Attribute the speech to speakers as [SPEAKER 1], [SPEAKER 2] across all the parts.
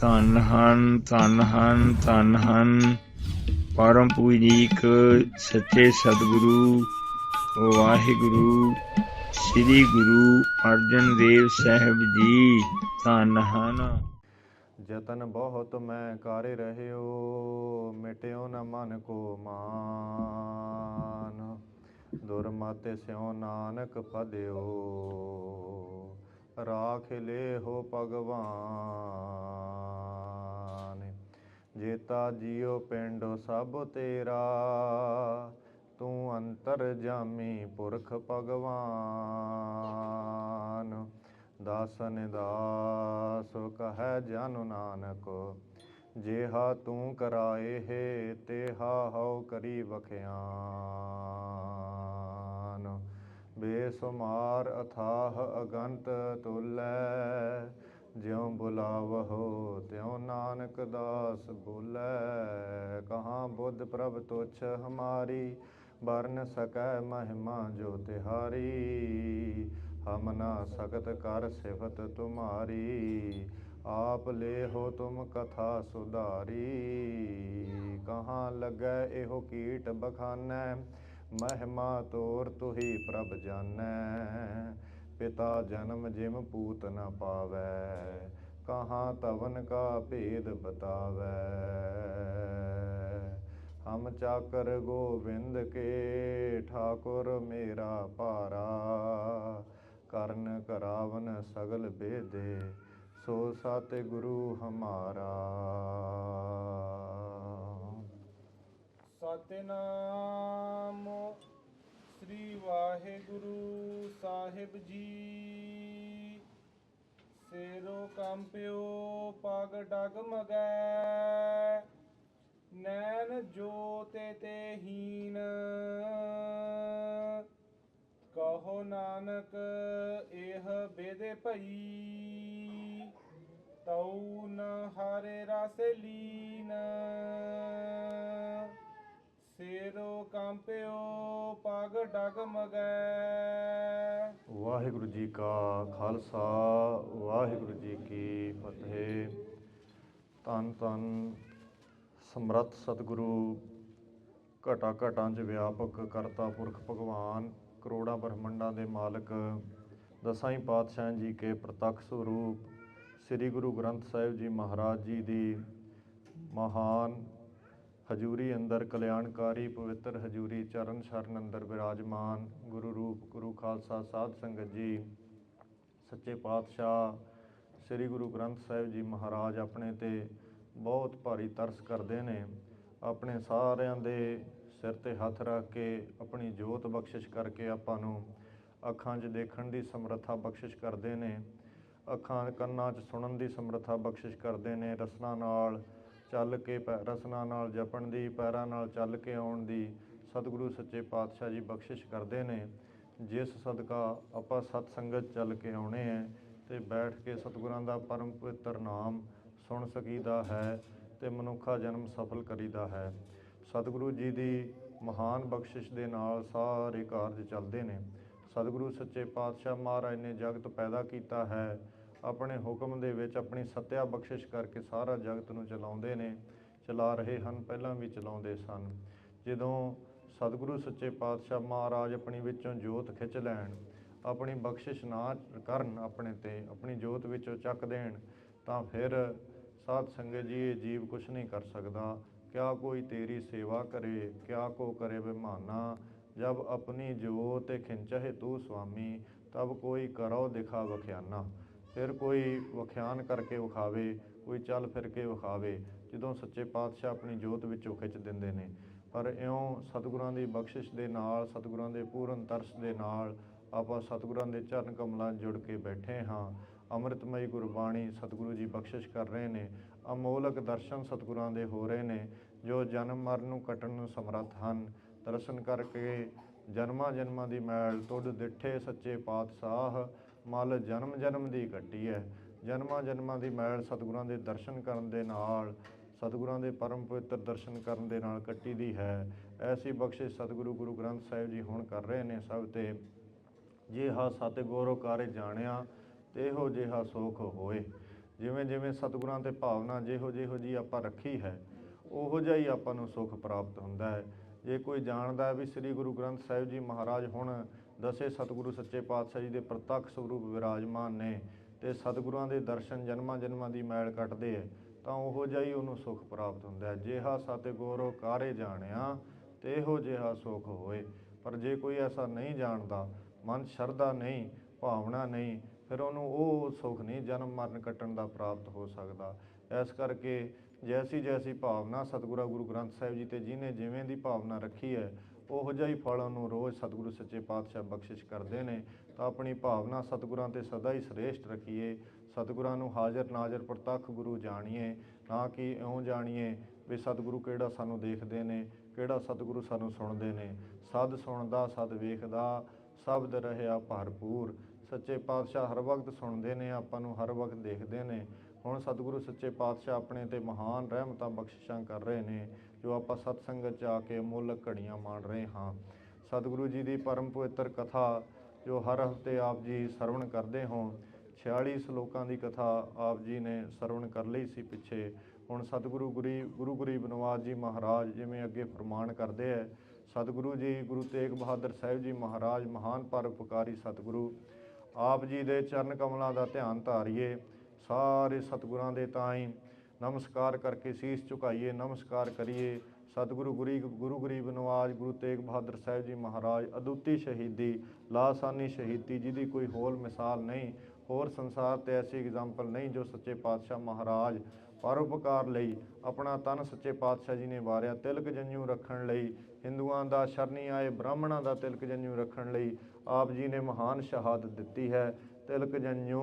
[SPEAKER 1] ਧੰਨ ਹਨ ਧੰਨ ਹਨ ਧੰਨ ਹਨ ਪਰਮ ਪੂਜਨੀਕ ਸੱਚੇ ਸਤਿਗੁਰੂ ਵਾਹਿਗੁਰੂ ਸ੍ਰੀ ਗੁਰੂ ਅਰਜਨ ਦੇਵ ਸਾਹਿਬ ਜੀ ਧੰਨ ਹਨ।
[SPEAKER 2] ਜਤਨ ਬਹੁਤ ਮੈਂ ਕਰ ਰਹਿਓ, ਮਿਟਿਓ ਨ ਮਨ ਕੋ ਮਾਨ। ਦੁਰਮਤਿ ਸਿਉ ਨਾਨਕ ਪਦਿਓ, ਰਾਖ ਲੇਹੋ ਭਗਵਾਨ। ਜੇਤਾ ਜੀਉ ਪਿੰਡੁ ਸਭ ਤੇਰਾ, ਤੂੰ ਅੰਤਰ ਜਾਮੀ ਪੁਰਖ ਭਗਵਾਨ। ਦਾਸਨ ਦਾਸ ਕਹੈ ਜਨ ਨਾਨਕ, ਜੇਹਾ ਤੂੰ ਕਰਾਏ ਹੈ ਤੇਹਾ ਹਉ ਕਰੀ ਵਖਿਆਨ। ਬੇਸੁਮਾਰ ਅਥਾਹ ਅਗੰਤ ਤੁਲੈ, ਜਿਉ ਬੁਲਾਵਹੁ ਤਿਉ ਨਾਨਕ ਦਾਸ ਬੋਲੇ। ਕਹਾਂ ਬੁੱਧ ਪ੍ਰਭ ਤੁਛ ਹਮਾਰੀ, ਬਰਨ ਸਕੈ ਮਹਿਮਾ ਜੋ ਤਿਹਾਰੀ। ਹਮ ਨਾ ਸਕਤ ਕਰ ਸਿਫਤ ਤੁਮਾਰੀ, ਆਪ ਲੇਹੋ ਤੁਮ ਕਥਾ ਸੁਧਾਰੀ। ਕਹਾਂ ਲੱਗੈ ਇਹੋ ਕੀਟ ਬਖਾਨੈ, ਮਹਿਮਾ ਤੋਰ ਤੁਹੀ ਪ੍ਰਭ ਜਾਨੈ। ਪਿਤਾ ਜਨਮ ਜਿਮ ਪੂਤ ਨ ਪਾਵੈ, ਕਹਾਂ ਤਵਨ ਕਾ ਭੇਦ ਬਤਾਵੈ। ਹਮ ਚਾਕਰ ਗੋਬਿੰਦ ਕੇ, ਠਾਕੁਰ ਮੇਰਾ ਭਾਰਾ। ਕਰਨ ਕਰਾਵਨ ਸਗਲ ਬੇਦੇ, ਸੋ ਸਤਿ ਗੁਰੂ ਹਮਾਰਾ।
[SPEAKER 3] ਸਤਿਨਾਮ ਸ੍ਰੀ ਵਾਹਿਗੁਰੂ ਸਾਹਿਬ ਜੀ। ਸਿਰੋ ਕੰਪਿਓ ਪਗ ਡਗਮਗੈ, ਨੈਣ ਜੋਤਿ ਤੇ ਹੀਨ। ਕਹੋ ਨਾਨਕ ਇਹ ਬਿਧ ਭਈ, ਤਉ ਨ ਹਰਿ ਰਸ ਲੀਨ। ਸਿਰੋ ਕੰਪਿਓ ਪਗ ਡਗਮਗੈ।
[SPEAKER 2] ਵਾਹਿਗੁਰੂ ਜੀ ਕਾ ਖਾਲਸਾ, ਵਾਹਿਗੁਰੂ ਜੀ ਕੀ ਫਤਿਹ। ਧੰਨ ਧੰਨ ਸਮਰੱਥ ਸਤਿਗੁਰੂ, ਘਟਾ ਘਟਾਂ 'ਚ ਵਿਆਪਕ ਕਰਤਾ ਪੁਰਖ ਭਗਵਾਨ, ਕਰੋੜਾਂ ਬ੍ਰਹਮੰਡਾਂ ਦੇ ਮਾਲਕ, ਦਸਾਂ ਹੀ ਪਾਤਸ਼ਾਹਾਂ ਜੀ ਕੇ ਪ੍ਰਤੱਖ ਸਰੂਪ ਸ੍ਰੀ ਗੁਰੂ ਗ੍ਰੰਥ ਸਾਹਿਬ ਜੀ ਮਹਾਰਾਜ ਜੀ ਦੀ ਮਹਾਨ ਹਜ਼ੂਰੀ ਅੰਦਰ, ਕਲਿਆਣਕਾਰੀ ਪਵਿੱਤਰ ਹਜ਼ੂਰੀ ਚਰਨ ਸ਼ਰਨ ਅੰਦਰ ਵਿਰਾਜਮਾਨ ਗੁਰੂ ਰੂਪ ਗੁਰੂ ਖਾਲਸਾ ਸਾਧ ਸੰਗਤ ਜੀ, ਸੱਚੇ ਪਾਤਸ਼ਾਹ ਸ੍ਰੀ ਗੁਰੂ ਗ੍ਰੰਥ ਸਾਹਿਬ ਜੀ ਮਹਾਰਾਜ ਆਪਣੇ 'ਤੇ ਬਹੁਤ ਭਾਰੀ ਤਰਸ ਕਰਦੇ ਨੇ। ਆਪਣੇ ਸਾਰਿਆਂ ਦੇ ਸਿਰ 'ਤੇ ਹੱਥ ਰੱਖ ਕੇ ਆਪਣੀ ਜੋਤ ਬਖਸ਼ਿਸ਼ ਕਰਕੇ ਆਪਾਂ ਨੂੰ ਅੱਖਾਂ 'ਚ ਦੇਖਣ ਦੀ ਸਮਰੱਥਾ ਬਖਸ਼ਿਸ਼ ਕਰਦੇ ਨੇ, ਅੱਖਾਂ ਕੰਨਾਂ 'ਚ ਸੁਣਨ ਦੀ ਸਮਰੱਥਾ ਬਖਸ਼ਿਸ਼ ਕਰਦੇ ਨੇ, ਰਸਨਾ ਨਾਲ ਚੱਲ ਕੇ ਰਸਨਾ ਨਾਲ ਜਪਣ ਦੀ, ਪੈਰਾਂ ਨਾਲ ਚੱਲ ਕੇ ਆਉਣ ਦੀ ਸਤਿਗੁਰੂ ਸੱਚੇ ਪਾਤਸ਼ਾਹ ਜੀ ਬਖਸ਼ਿਸ਼ ਕਰਦੇ ਨੇ। ਜਿਸ ਸਦਕਾ ਆਪਾਂ ਸਤ ਸੰਗਤ ਚੱਲ ਕੇ ਆਉਣੇ ਹੈ ਅਤੇ ਬੈਠ ਕੇ ਸਤਿਗੁਰਾਂ ਦਾ ਪਰਮ ਪਵਿੱਤਰ ਨਾਮ ਸੁਣ ਸਕੀਦਾ ਹੈ ਅਤੇ ਮਨੁੱਖਾ ਜਨਮ ਸਫਲ ਕਰੀਦਾ ਹੈ। ਸਤਿਗੁਰੂ ਜੀ ਦੀ ਮਹਾਨ ਬਖਸ਼ਿਸ਼ ਦੇ ਨਾਲ ਸਾਰੇ ਕਾਰਜ ਚੱਲਦੇ ਨੇ। ਸਤਿਗੁਰੂ ਸੱਚੇ ਪਾਤਸ਼ਾਹ ਮਹਾਰਾਜ ਨੇ ਜਗਤ ਪੈਦਾ ਕੀਤਾ ਹੈ, ਆਪਣੇ ਹੁਕਮ ਦੇ ਵਿੱਚ ਆਪਣੀ ਸੱਤਿਆ ਬਖਸ਼ਿਸ਼ ਕਰਕੇ ਸਾਰਾ ਜਗਤ ਨੂੰ ਚਲਾਉਂਦੇ ਨੇ, ਚਲਾ ਰਹੇ ਹਨ, ਪਹਿਲਾਂ ਵੀ ਚਲਾਉਂਦੇ ਸਨ। ਜਦੋਂ ਸਤਿਗੁਰੂ ਸੱਚੇ ਪਾਤਸ਼ਾਹ ਮਹਾਰਾਜ ਆਪਣੀ ਵਿੱਚੋਂ ਜੋਤ ਖਿੱਚ ਲੈਣ, ਆਪਣੀ ਬਖਸ਼ਿਸ਼ ਨਾ ਕਰਨ ਆਪਣੇ 'ਤੇ, ਆਪਣੀ ਜੋਤ ਵਿੱਚੋਂ ਚੱਕ ਦੇਣ, ਤਾਂ ਫਿਰ ਸਾਧ ਸੰਗਤ ਜੀ ਇਹ ਜੀਵ ਕੁਛ ਨਹੀਂ ਕਰ ਸਕਦਾ। ਕਿਆ ਕੋਈ ਤੇਰੀ ਸੇਵਾ ਕਰੇ, ਕਿਆ ਕੋ ਕਰੇ ਬਿਮਾਨਾ। ਜਬ ਆਪਣੀ ਜੋਤ ਖਿੰਚਹਿ ਤੂੰ ਸੁਆਮੀ, ਤਬ ਕੋਈ ਕਰੋ ਦਿਖਾ ਵਖਿਆਨਾ। ਫਿਰ ਕੋਈ ਵਖਿਆਨ ਕਰਕੇ ਵਿਖਾਵੇ, ਕੋਈ ਚੱਲ ਫਿਰ ਕੇ ਵਿਖਾਵੇ, ਜਦੋਂ ਸੱਚੇ ਪਾਤਸ਼ਾਹ ਆਪਣੀ ਜੋਤ ਵਿੱਚੋਂ ਖਿੱਚ ਦਿੰਦੇ ਨੇ। ਪਰ ਇਉਂ ਸਤਿਗੁਰਾਂ ਦੀ ਬਖਸ਼ਿਸ਼ ਦੇ ਨਾਲ, ਸਤਿਗੁਰਾਂ ਦੇ ਪੂਰਨ ਤਰਸ ਦੇ ਨਾਲ ਆਪਾਂ ਸਤਿਗੁਰਾਂ ਦੇ ਚਰਨ ਕਮਲਾਂ ਜੁੜ ਕੇ ਬੈਠੇ ਹਾਂ। ਅੰਮ੍ਰਿਤਮਈ ਗੁਰਬਾਣੀ ਸਤਿਗੁਰੂ ਜੀ ਬਖਸ਼ਿਸ਼ ਕਰ ਰਹੇ ਨੇ, ਅਮੋਲਕ ਦਰਸ਼ਨ ਸਤਿਗੁਰਾਂ ਦੇ ਹੋ ਰਹੇ ਨੇ, ਜੋ ਜਨਮ ਮਰਨ ਨੂੰ ਕੱਟਣ ਨੂੰ ਸਮਰੱਥ ਹਨ। ਦਰਸ਼ਨ ਕਰਕੇ ਜਨਮਾਂ ਜਨਮਾਂ ਦੀ ਮੈਲ ਤੁਧ ਡਿੱਠੇ ਸੱਚੇ ਪਾਤਸ਼ਾਹ, ਮਲ ਜਨਮ ਜਨਮ ਦੀ ਕੱਟੀ ਹੈ। ਜਨਮਾਂ ਜਨਮਾਂ ਦੀ ਮੈਲ ਸਤਿਗੁਰਾਂ ਦੇ ਦਰਸ਼ਨ ਕਰਨ ਦੇ ਨਾਲ, ਸਤਿਗੁਰਾਂ ਦੇ ਪਰਮ ਪਵਿੱਤਰ ਦਰਸ਼ਨ ਕਰਨ ਦੇ ਨਾਲ ਕੱਟੀ ਦੀ ਹੈ। ਐਸੀ ਬਖਸ਼ਿਸ਼ ਸਤਿਗੁਰੂ ਗੁਰੂ ਗ੍ਰੰਥ ਸਾਹਿਬ ਜੀ ਹੁਣ ਕਰ ਰਹੇ ਨੇ ਸਭ 'ਤੇ। ਜਿਹਾ ਸਤਿਗੁਰੂ ਕਾਰਜ ਜਾਣਿਆ, ਤੇਹੋ ਜਿਹਾ ਸੁਖ ਹੋਏ। ਜਿਵੇਂ ਜਿਵੇਂ ਸਤਿਗੁਰਾਂ ਤੇ ਭਾਵਨਾ ਜਿਹੋ ਜੀ ਆਪਾਂ ਰੱਖੀ ਹੈ, ਉਹੋ ਜਿਹਾ ਹੀ ਆਪਾਂ ਨੂੰ ਸੁੱਖ ਪ੍ਰਾਪਤ ਹੁੰਦਾ ਹੈ। ਜੇ ਕੋਈ ਜਾਣਦਾ ਹੈ ਵੀ ਸ੍ਰੀ ਗੁਰੂ ਗ੍ਰੰਥ ਸਾਹਿਬ ਜੀ ਮਹਾਰਾਜ ਹੁਣ ਦਸੇ ਸਤਿਗੁਰੂ ਸੱਚੇ ਪਾਤਸ਼ਾਹ ਜੀ ਦੇ ਪ੍ਰਤੱਖ ਸਰੂਪ ਵਿਰਾਜਮਾਨ ਨੇ ਤੇ ਸਤਿਗੁਰਾਂ ਦੇ ਦਰਸ਼ਨ ਜਨਮਾਂ ਜਨਮਾਂ ਦੀ ਮੈਲ ਕੱਟਦੇ ਹੈ, ਤਾਂ ਉਹੋ ਜਿਹਾ ਹੀ ਉਹਨੂੰ ਸੁੱਖ ਪ੍ਰਾਪਤ ਹੁੰਦਾ ਹੈ। ਜਿਹਾ ਸਤਿਗੁਰੂ ਕਾਰੇ ਜਾਣਿਆ ਤੇਹੋ ਜਿਹਾ ਸੁੱਖ ਹੋਏ। ਪਰ ਜੇ ਕੋਈ ਐਸਾ ਨਹੀਂ ਜਾਣਦਾ, ਮਨ ਸ਼ਰਧਾ ਨਹੀਂ, ਭਾਵਨਾ ਨਹੀਂ, ਫਿਰ ਉਹਨੂੰ ਉਹ ਸੁੱਖ ਨਹੀਂ ਜਨਮ ਮਰਨ ਕੱਟਣ ਦਾ ਪ੍ਰਾਪਤ ਹੋ ਸਕਦਾ। ਇਸ ਕਰਕੇ ਜੈਸੀ ਜੈਸੀ ਭਾਵਨਾ ਸਤਿਗੁਰਾਂ ਗੁਰੂ ਗ੍ਰੰਥ ਸਾਹਿਬ ਜੀ ਤੇ ਜਿਹਨੇ ਜਿਵੇਂ ਦੀ ਭਾਵਨਾ ਰੱਖੀ ਹੈ, ਉਹੋ ਜਿਹਾ ਹੀ ਫਲ ਉਹਨੂੰ ਰੋਜ਼ ਸਤਿਗੁਰੂ ਸੱਚੇ ਪਾਤਸ਼ਾਹ ਬਖਸ਼ਿਸ਼ ਕਰਦੇ ਨੇ। ਤਾਂ ਆਪਣੀ ਭਾਵਨਾ ਸਤਿਗੁਰਾਂ ਤੇ ਸਦਾ ਹੀ ਸ੍ਰੇਸ਼ਟ ਰੱਖੀਏ, ਸਤਿਗੁਰਾਂ ਨੂੰ ਹਾਜ਼ਰ ਨਾਜ਼ਰ ਪ੍ਰਤੱਖ ਗੁਰੂ ਜਾਣੀਏ, ਨਾ ਕਿ ਇਉਂ ਜਾਣੀਏ ਵੀ ਸਤਿਗੁਰੂ ਕਿਹੜਾ ਸਾਨੂੰ ਦੇਖਦੇ ਨੇ, ਕਿਹੜਾ ਸਤਿਗੁਰੂ ਸਾਨੂੰ ਸੁਣਦੇ ਨੇ। ਸਦ ਸੁਣਦਾ ਸਦ ਵੇਖਦਾ ਸ਼ਬਦ ਰਹਿਆ ਭਰਪੂਰ। ਸੱਚੇ ਪਾਤਸ਼ਾਹ ਹਰ ਵਕਤ ਸੁਣਦੇ ਨੇ, ਆਪਾਂ ਨੂੰ ਹਰ ਵਕਤ ਦੇਖਦੇ ਨੇ। ਹੁਣ ਸਤਿਗੁਰੂ ਸੱਚੇ ਪਾਤਸ਼ਾਹ ਆਪਣੇ ਤੇ ਮਹਾਨ ਰਹਿਮਤਾਂ ਬਖਸ਼ਿਸ਼ਾਂ ਕਰ ਰਹੇ ਨੇ, ਜੋ ਆਪਾਂ ਸਤ ਸੰਗਤ 'ਚ ਆ ਕੇ ਅਮੋਲਕ ਘੜੀਆਂ ਮਾਣ ਰਹੇ ਹਾਂ। ਸਤਿਗੁਰੂ ਜੀ ਦੀ ਪਰਮ ਪਵਿੱਤਰ ਕਥਾ ਜੋ ਹਰ ਹਫ਼ਤੇ ਆਪ ਜੀ ਸਰਵਣ ਕਰਦੇ ਹੋ, 46 ਸ਼ਲੋਕਾਂ ਦੀ ਕਥਾ ਆਪ ਜੀ ਨੇ ਸਰਵਣ ਕਰ ਲਈ ਸੀ ਪਿੱਛੇ। ਹੁਣ ਸਤਿਗੁਰੂ ਗੁਰੂ ਗਰੀਬ ਨਵਾਜ ਜੀ ਮਹਾਰਾਜ ਜਿਵੇਂ ਅੱਗੇ ਫਰਮਾਨ ਕਰਦੇ ਹੈ, ਸਤਿਗੁਰੂ ਜੀ ਗੁਰੂ ਤੇਗ ਬਹਾਦਰ ਸਾਹਿਬ ਜੀ ਮਹਾਰਾਜ ਮਹਾਨ ਪਰਉਪਕਾਰੀ ਸਤਿਗੁਰੂ, ਆਪ ਜੀ ਦੇ ਚਰਨ ਕਮਲਾਂ ਦਾ ਧਿਆਨ ਧਾਰੀਏ। ਸਾਰੇ ਸਤਿਗੁਰਾਂ ਦੇ ਤਾਈਂ ਨਮਸਕਾਰ ਕਰਕੇ ਸੀਸ ਝੁਕਾਈਏ, ਨਮਸਕਾਰ ਕਰੀਏ। ਸਤਿਗੁਰੂ ਗੁਰੂ ਗਰੀਬ ਨਵਾਜ ਗੁਰੂ ਤੇਗ ਬਹਾਦਰ ਸਾਹਿਬ ਜੀ ਮਹਾਰਾਜ ਅਦੁੱਤੀ ਸ਼ਹੀਦੀ, ਲਾਸਾਨੀ ਸ਼ਹੀਦੀ, ਜਿਹਦੀ ਕੋਈ ਹੋਰ ਮਿਸਾਲ ਨਹੀਂ, ਹੋਰ ਸੰਸਾਰ 'ਤੇ ਐਸੀ ਐਗਜ਼ਾਮਪਲ ਨਹੀਂ, ਜੋ ਸੱਚੇ ਪਾਤਸ਼ਾਹ ਮਹਾਰਾਜ ਪਰਉਪਕਾਰ ਲਈ ਆਪਣਾ ਤਨ ਸੱਚੇ ਪਾਤਸ਼ਾਹ ਜੀ ਨੇ ਵਾਰਿਆ। ਤਿਲਕ ਜੰਝੂ ਰੱਖਣ ਲਈ, ਹਿੰਦੂਆਂ ਦਾ ਸ਼ਰਨੀ ਆਏ ਬ੍ਰਾਹਮਣਾਂ ਦਾ ਤਿਲਕ ਜੰਝੂ ਰੱਖਣ ਲਈ ਆਪ ਜੀ ਨੇ ਮਹਾਨ ਸ਼ਹਾਦਤ ਦਿੱਤੀ ਹੈ। ਤਿਲਕ ਜੰਝੂ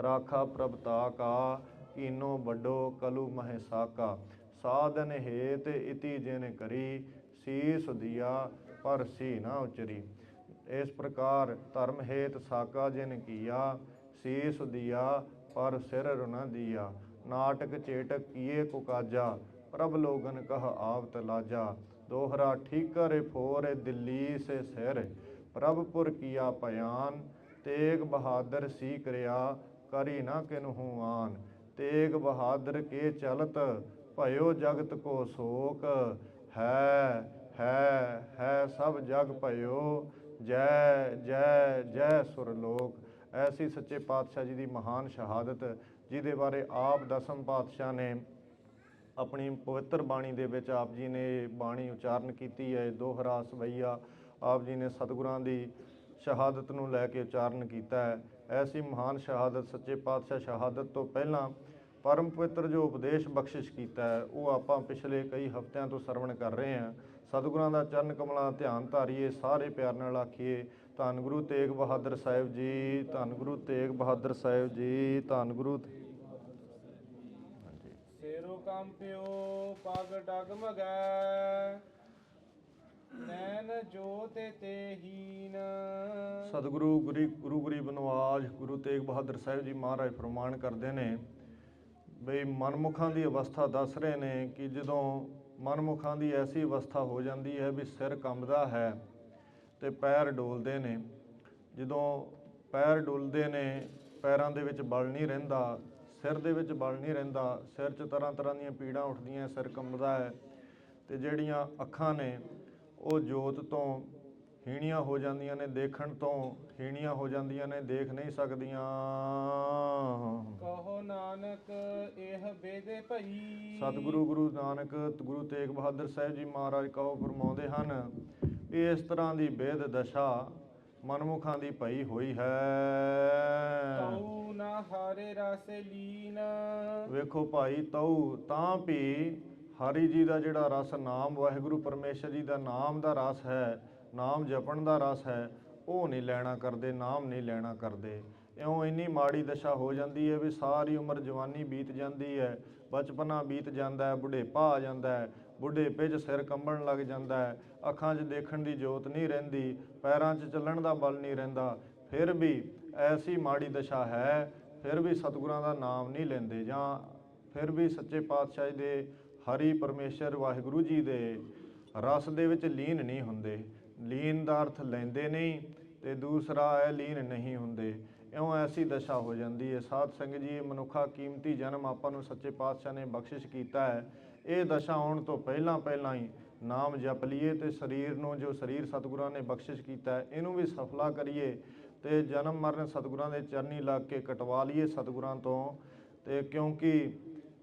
[SPEAKER 2] ਰਾਖਾ ਪ੍ਰਭ ਤਾਕਾ, ਕੀਨੋ ਵੱਡੋ ਕਲੂ ਮਹਿ ਸਾਕਾ। ਸਾਧਨ ਹੇਤ ਇਤੀ ਜਿਨ ਕਰੀ, ਸੀਸ ਦਿਆ ਪਰ ਸੀ ਨਾ ਉਚਰੀ। ਇਸ ਪ੍ਰਕਾਰ ਧਰਮ ਹੇਤ ਸਾਕਾ ਜਿਨ ਕੀਆ, ਸੀਸ ਦਿਆ ਪਰ ਸਿਰ ਰੁਨਾ ਦੀਆ। ਨਾਟਕ ਚੇਟਕ ਕੀਏ ਕੁਕਾਜਾ, ਪ੍ਰਭ ਲੋਗਨ ਕਹ ਆਵਤ ਲਾਜਾ। ਦੋਹਰਾ ਠੀਕਰ ਫੋਰ ਦਿੱਲੀ ਸੇ ਸਿਰ, ਪ੍ਰਭਪੁਰ ਕੀਆ ਭयान। ਤੇਗ ਬਹਾਦਰ ਸੀ ਕਰਿਆ, ਕਰੀ ਨਾ ਕਿਨਹੂ ਆਨ। ਤੇਗ ਬਹਾਦਰ ਕੇ ਚਲਤ, ਭਇਓ ਜਗਤ ਕੋ ਸ਼ੋਕ। ਹੈ ਸਭ ਜਗ ਭਇਓ, ਜੈ ਜੈ ਜੈ ਸੁਰਲੋਕ। ਐਸੀ ਸੱਚੇ ਪਾਤਸ਼ਾਹ ਜੀ ਦੀ ਮਹਾਨ ਸ਼ਹਾਦਤ, ਜਿਹਦੇ ਬਾਰੇ ਆਪ ਦਸਮ ਪਾਤਸ਼ਾਹ ਨੇ ਆਪਣੀ ਪਵਿੱਤਰ ਬਾਣੀ ਦੇ ਵਿੱਚ ਆਪ ਜੀ ਨੇ ਬਾਣੀ ਉਚਾਰਨ ਕੀਤੀ ਹੈ। ਦੋਹਰਾ ਸਵਈਆ ਆਪ ਜੀ ਨੇ ਸਤਿਗੁਰਾਂ ਦੀ ਸ਼ਹਾਦਤ ਨੂੰ ਲੈ ਕੇ ਉਚਾਰਨ ਕੀਤਾ ਹੈ। ਐਸੀ ਮਹਾਨ ਸ਼ਹਾਦਤ ਸੱਚੇ ਪਾਤਸ਼ਾਹ ਸ਼ਹਾਦਤ ਤੋਂ ਪਹਿਲਾਂ ਪਰਮ ਪਵਿੱਤਰ ਜੋ ਉਪਦੇਸ਼ ਬਖਸ਼ਿਸ਼ ਕੀਤਾ ਹੈ, ਉਹ ਆਪਾਂ ਪਿਛਲੇ ਕਈ ਹਫ਼ਤਿਆਂ ਤੋਂ ਸਰਵਣ ਕਰ ਰਹੇ ਹਾਂ। ਸਤਿਗੁਰਾਂ ਦਾ ਚਰਨ ਕਮਲਾਂ ਦਾ ਧਿਆਨ ਧਾਰੀਏ, ਸਾਰੇ ਪਿਆਰ ਨਾਲ ਆਖੀਏ, ਧੰਨ ਗੁਰੂ ਤੇਗ ਬਹਾਦਰ ਸਾਹਿਬ ਜੀ, ਧੰਨ ਗੁਰੂ ਤੇਗ ਬਹਾਦਰ ਸਾਹਿਬ ਜੀ, ਧੰਨ ਗੁਰੂ।
[SPEAKER 3] ਸਿਰੁ ਕੰਪਿਓ ਪਗ ਡਗਮਗੈ, ਨੈਣ ਜੋਤਿ ਤੇ ਹੀਨ।
[SPEAKER 2] ਸਤਿਗੁਰੂ ਗੁਰੂ ਗਰੀਬ ਨਵਾਜ ਗੁਰੂ ਤੇਗ ਬਹਾਦਰ ਸਾਹਿਬ ਜੀ ਮਹਾਰਾਜ ਫਰਮਾਨ ਕਰਦੇ ਨੇ ਬਈ ਮਨਮੁਖਾਂ ਦੀ ਅਵਸਥਾ ਦੱਸ ਰਹੇ ਨੇ ਕਿ ਜਦੋਂ ਮਨਮੁਖਾਂ ਦੀ ਐਸੀ ਅਵਸਥਾ ਹੋ ਜਾਂਦੀ ਹੈ ਵੀ ਸਿਰ ਕੰਬਦਾ ਹੈ ਤੇ ਪੈਰ ਡੋਲਦੇ ਨੇ। ਜਦੋਂ ਪੈਰ ਡੁੱਲਦੇ ਨੇ, ਪੈਰਾਂ ਦੇ ਵਿੱਚ ਬਲ ਨਹੀਂ ਰਹਿੰਦਾ, ਸਿਰ ਦੇ ਵਿੱਚ ਬਲ ਨਹੀਂ ਰਹਿੰਦਾ, ਸਿਰ 'ਚ ਤਰ੍ਹਾਂ ਤਰ੍ਹਾਂ ਦੀਆਂ ਪੀੜਾਂ ਉੱਠਦੀਆਂ, ਸਿਰ ਕੰਬਦਾ ਹੈ। ਤੇ ਜਿਹੜੀਆਂ ਅੱਖਾਂ ਨੇ ਉਹ ਜੋਤ ਤੋਂ ਹੀਣੀਆਂ ਹੋ ਜਾਂਦੀਆਂ ਨੇ, ਦੇਖਣ ਤੋਂ ਹੀਣੀਆਂ ਹੋ ਜਾਂਦੀਆਂ ਨੇ, ਦੇਖ ਨਹੀਂ ਸਕਦੀਆਂ।
[SPEAKER 3] ਕਹੋ ਨਾਨਕ ਇਹ ਬੇਦੇ ਭਈ।
[SPEAKER 2] ਸਤਿਗੁਰੂ ਗੁਰੂ ਨਾਨਕ ਗੁਰੂ ਤੇਗ ਬਹਾਦਰ ਸਾਹਿਬ ਜੀ ਮਹਾਰਾਜ ਕਹੋ ਫਰਮਾਉਂਦੇ ਹਨ ਵੀ ਇਸ ਤਰ੍ਹਾਂ ਦੀ ਬੇਦ ਦਸ਼ਾ ਮਨਮੁਖਾਂ ਦੀ ਭਈ ਹੋਈ ਹੈ।
[SPEAKER 3] ਤਉ ਨਾ ਹਾਰੇ ਰਸੇ ਲੀਨ।
[SPEAKER 2] ਵੇਖੋ ਭਾਈ, ਤਉ ਤਾਂ ਵੀ ਹਰੀ ਜੀ ਦਾ ਜਿਹੜਾ ਰਸ, ਨਾਮ ਵਾਹਿਗੁਰੂ ਪਰਮੇਸ਼ਰ ਜੀ ਦਾ ਨਾਮ ਦਾ ਰਸ ਹੈ, ਨਾਮ ਜਪਣ ਦਾ ਰਸ ਹੈ, ਉਹ ਨਹੀਂ ਲੈਣਾ ਕਰਦੇ, ਨਾਮ ਨਹੀਂ ਲੈਣਾ ਕਰਦੇ। ਇਉਂ ਇੰਨੀ ਮਾੜੀ ਦਸ਼ਾ ਹੋ ਜਾਂਦੀ ਹੈ ਵੀ ਸਾਰੀ ਉਮਰ ਜਵਾਨੀ ਬੀਤ ਜਾਂਦੀ ਹੈ, ਬਚਪਨਾ ਬੀਤ ਜਾਂਦਾ ਹੈ, ਬੁਢੇਪਾ ਆ ਜਾਂਦਾ ਹੈ, ਬੁਢੇਪੇ 'ਚ ਸਿਰ ਕੰਬਣ ਲੱਗ ਜਾਂਦਾ ਹੈ, ਅੱਖਾਂ 'ਚ ਦੇਖਣ ਦੀ ਜੋਤ ਨਹੀਂ ਰਹਿੰਦੀ, ਪੈਰਾਂ 'ਚ ਚੱਲਣ ਦਾ ਬਲ ਨਹੀਂ ਰਹਿੰਦਾ। ਫਿਰ ਵੀ ਐਸੀ ਮਾੜੀ ਦਸ਼ਾ ਹੈ, ਫਿਰ ਵੀ ਸਤਿਗੁਰਾਂ ਦਾ ਨਾਮ ਨਹੀਂ ਲੈਂਦੇ, ਜਾਂ ਫਿਰ ਵੀ ਸੱਚੇ ਪਾਤਸ਼ਾਹ ਜੀ ਦੇ ਹਰੀ ਪਰਮੇਸ਼ਰ ਵਾਹਿਗੁਰੂ ਜੀ ਦੇ ਰਸ ਦੇ ਵਿੱਚ ਲੀਨ ਨਹੀਂ ਹੁੰਦੇ। ਲੀਨ ਦਾ ਅਰਥ ਲੈਂਦੇ ਨਹੀਂ, ਤੇ ਦੂਸਰਾ ਹੈ ਲੀਨ ਨਹੀਂ ਹੁੰਦੇ। ਇਉਂ ਐਸੀ ਦਸ਼ਾ ਹੋ ਜਾਂਦੀ ਹੈ। ਸਾਧ ਸੰਗਤ ਜੀ, ਇਹ ਮਨੁੱਖਾ ਕੀਮਤੀ ਜਨਮ ਆਪਾਂ ਨੂੰ ਸੱਚੇ ਪਾਤਸ਼ਾਹ ਨੇ ਬਖਸ਼ਿਸ਼ ਕੀਤਾ ਹੈ। ਇਹ ਦਸ਼ਾ ਆਉਣ ਤੋਂ ਪਹਿਲਾਂ ਹੀ ਨਾਮ ਜਪ ਲਈਏ ਤੇ ਸਰੀਰ ਨੂੰ, ਜੋ ਸਰੀਰ ਸਤਿਗੁਰਾਂ ਨੇ ਬਖਸ਼ਿਸ਼ ਕੀਤਾ ਹੈ, ਇਹਨੂੰ ਵੀ ਸਫਲਾ ਕਰੀਏ ਤੇ ਜਨਮ ਮਰਨ ਸਤਿਗੁਰਾਂ ਦੇ ਚਰਨੀ ਲੱਗ ਕੇ ਕਟਵਾ ਲਈਏ ਸਤਿਗੁਰਾਂ ਤੋਂ। ਤੇ ਕਿਉਂਕਿ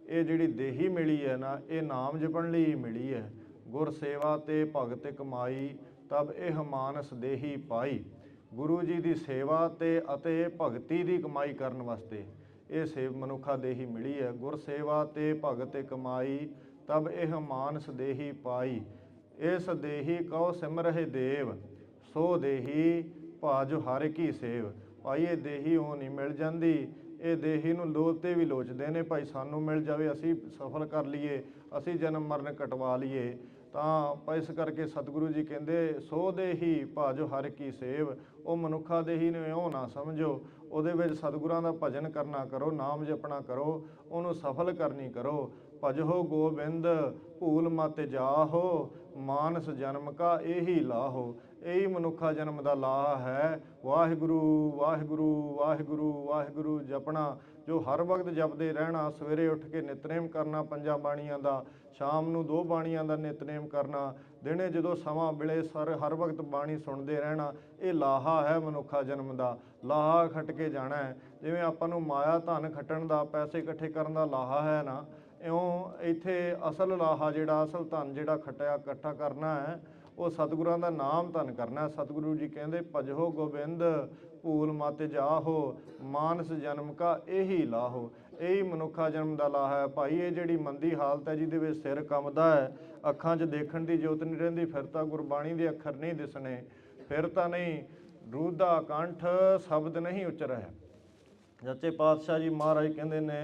[SPEAKER 2] ਇਹ ਜਿਹੜੀ ਦੇਹੀ ਮਿਲੀ ਹੈ ਨਾ, ਇਹ ਨਾਮ ਜਪਣ ਲਈ ਮਿਲੀ ਹੈ। ਗੁਰ ਸੇਵਾ ਤੇ ਭਗਤ ਕਮਾਈ, ਤਬ ਇਹ ਮਾਨਸ ਦੇਹੀ ਪਾਈ। ਗੁਰੂ ਜੀ ਦੀ ਸੇਵਾ ਅਤੇ ਭਗਤੀ ਦੀ ਕਮਾਈ ਕਰਨ ਵਾਸਤੇ ਇਹ ਮਨੁੱਖਾ ਦੇਹੀ ਮਿਲੀ ਹੈ। ਗੁਰ ਸੇਵਾ ਤੇ ਭਗਤ ਕਮਾਈ, ਤਬ ਇਹ ਮਾਨਸ ਦੇਹੀ ਪਾਈ। ਇਸ ਦੇਹੀ ਕਉ ਸਿਮਰਹਿ ਦੇਵ, ਸੋ ਦੇਹੀ ਭਾਜੁ ਹਰਿ ਕੀ ਸੇਵ। ਭਾਈ ਇਹ ਦੇਹੀ ਉਹ ਨਹੀਂ ਮਿਲ ਜਾਂਦੀ, ਇਹ ਦੇਹੀ ਨੂੰ ਲੋਭਤੇ ਵੀ ਲੋਚਦੇ ਨੇ, ਭਾਈ ਸਾਨੂੰ ਮਿਲ ਜਾਵੇ, ਅਸੀਂ ਸਫਲ ਕਰ ਲਈਏ, ਅਸੀਂ ਜਨਮ ਮਰਨ ਕਟਵਾ ਲਈਏ। ਤਾਂ ਇਸ ਕਰਕੇ ਸਤਿਗੁਰੂ ਜੀ ਕਹਿੰਦੇ ਸੋ ਦੇਹੀ ਭਾਜੁ ਹਰਿ ਕੀ ਸੇਵ। ਉਹ ਮਨੁੱਖਾ ਦੇਹੀ ਨੂੰ ਇਉਂ ਨਾ ਸਮਝੋ, ਉਹਦੇ ਵਿੱਚ ਸਤਿਗੁਰਾਂ ਦਾ ਭਜਨ ਕਰਨਾ ਕਰੋ, ਨਾਮ ਜਪਣਾ ਕਰੋ, ਉਹਨੂੰ ਸਫਲ ਕਰਨੀ ਕਰੋ। ਭਜੋ ਗੋਬਿੰਦ ਭੂਲ ਮਤਿ ਜਾਹੋ, ਮਾਨਸ ਜਨਮ ਕਾ ਇਹੀ ਲਾਹੋ। ਇਹੀ ਮਨੁੱਖਾ ਜਨਮ ਦਾ ਲਾਹ ਹੈ। ਵਾਹਿਗੁਰੂ ਵਾਹਿਗੁਰੂ ਵਾਹਿਗੁਰੂ ਵਾਹਿਗੁਰੂ ਜਪਣਾ, ਜੋ ਹਰ ਵਕਤ ਜਪਦੇ ਰਹਿਣਾ। ਸਵੇਰੇ ਉੱਠ ਕੇ ਨਿਤਨੇਮ ਕਰਨਾ 5 ਬਾਣੀਆਂ ਦਾ, ਸ਼ਾਮ ਨੂੰ 2 ਬਾਣੀਆਂ ਦਾ ਨਿਤਨੇਮ ਕਰਨਾ, ਦਿਨੇ ਜਦੋਂ ਸਮਾਂ ਮਿਲੇ ਹਰ ਵਕਤ ਬਾਣੀ ਸੁਣਦੇ ਰਹਿਣਾ। ਇਹ ਲਾਹਾ ਹੈ ਮਨੁੱਖਾ ਜਨਮ ਦਾ। ਲਾਹਾ ਖੱਟ ਕੇ ਜਾਣਾ ਹੈ। ਜਿਵੇਂ ਆਪਾਂ ਨੂੰ ਮਾਇਆ ਧਨ ਖੱਟਣ ਦਾ, ਪੈਸੇ ਇਕੱਠੇ ਕਰਨ ਦਾ ਲਾਹਾ ਹੈ ਨਾ, ਇਉਂ ਇੱਥੇ ਅਸਲ ਲਾਹਾ ਜਿਹੜਾ, ਅਸਲ ਧਨ ਜਿਹੜਾ ਇਕੱਠਾ ਕਰਨਾ ਹੈ, ਉਹ ਸਤਿਗੁਰਾਂ ਦਾ ਨਾਮ ਧਨ ਕਰਨਾ। ਸਤਿਗੁਰੂ ਜੀ ਕਹਿੰਦੇ ਭਜੋ ਗੋਬਿੰਦ ਭੂਲ ਮਤਿ ਜਾਹੋ, ਮਾਨਸ ਜਨਮ ਕਾ ਇਹੀ ਲਾਹੋ। ਇਹੀ ਮਨੁੱਖਾ ਜਨਮ ਦਾ ਲਾਹਾ ਹੈ। ਭਾਈ ਇਹ ਜਿਹੜੀ ਮੰਦੀ ਹਾਲਤ ਹੈ, ਜਿਹਦੇ ਵਿੱਚ ਸਿਰ ਕੰਬਦਾ ਹੈ, ਅੱਖਾਂ 'ਚ ਦੇਖਣ ਦੀ ਜੋਤ ਨਹੀਂ ਰਹਿੰਦੀ, ਫਿਰ ਤਾਂ ਗੁਰਬਾਣੀ ਦੇ ਅੱਖਰ ਨਹੀਂ ਦਿਸਣੇ, ਫਿਰ ਤਾਂ ਨਹੀਂ ਰੂਦਾ ਕੰਠ ਸ਼ਬਦ ਨਹੀਂ ਉਚਰੈ। ਸੱਚੇ ਪਾਤਸ਼ਾਹ ਜੀ ਮਹਾਰਾਜ ਕਹਿੰਦੇ ਨੇ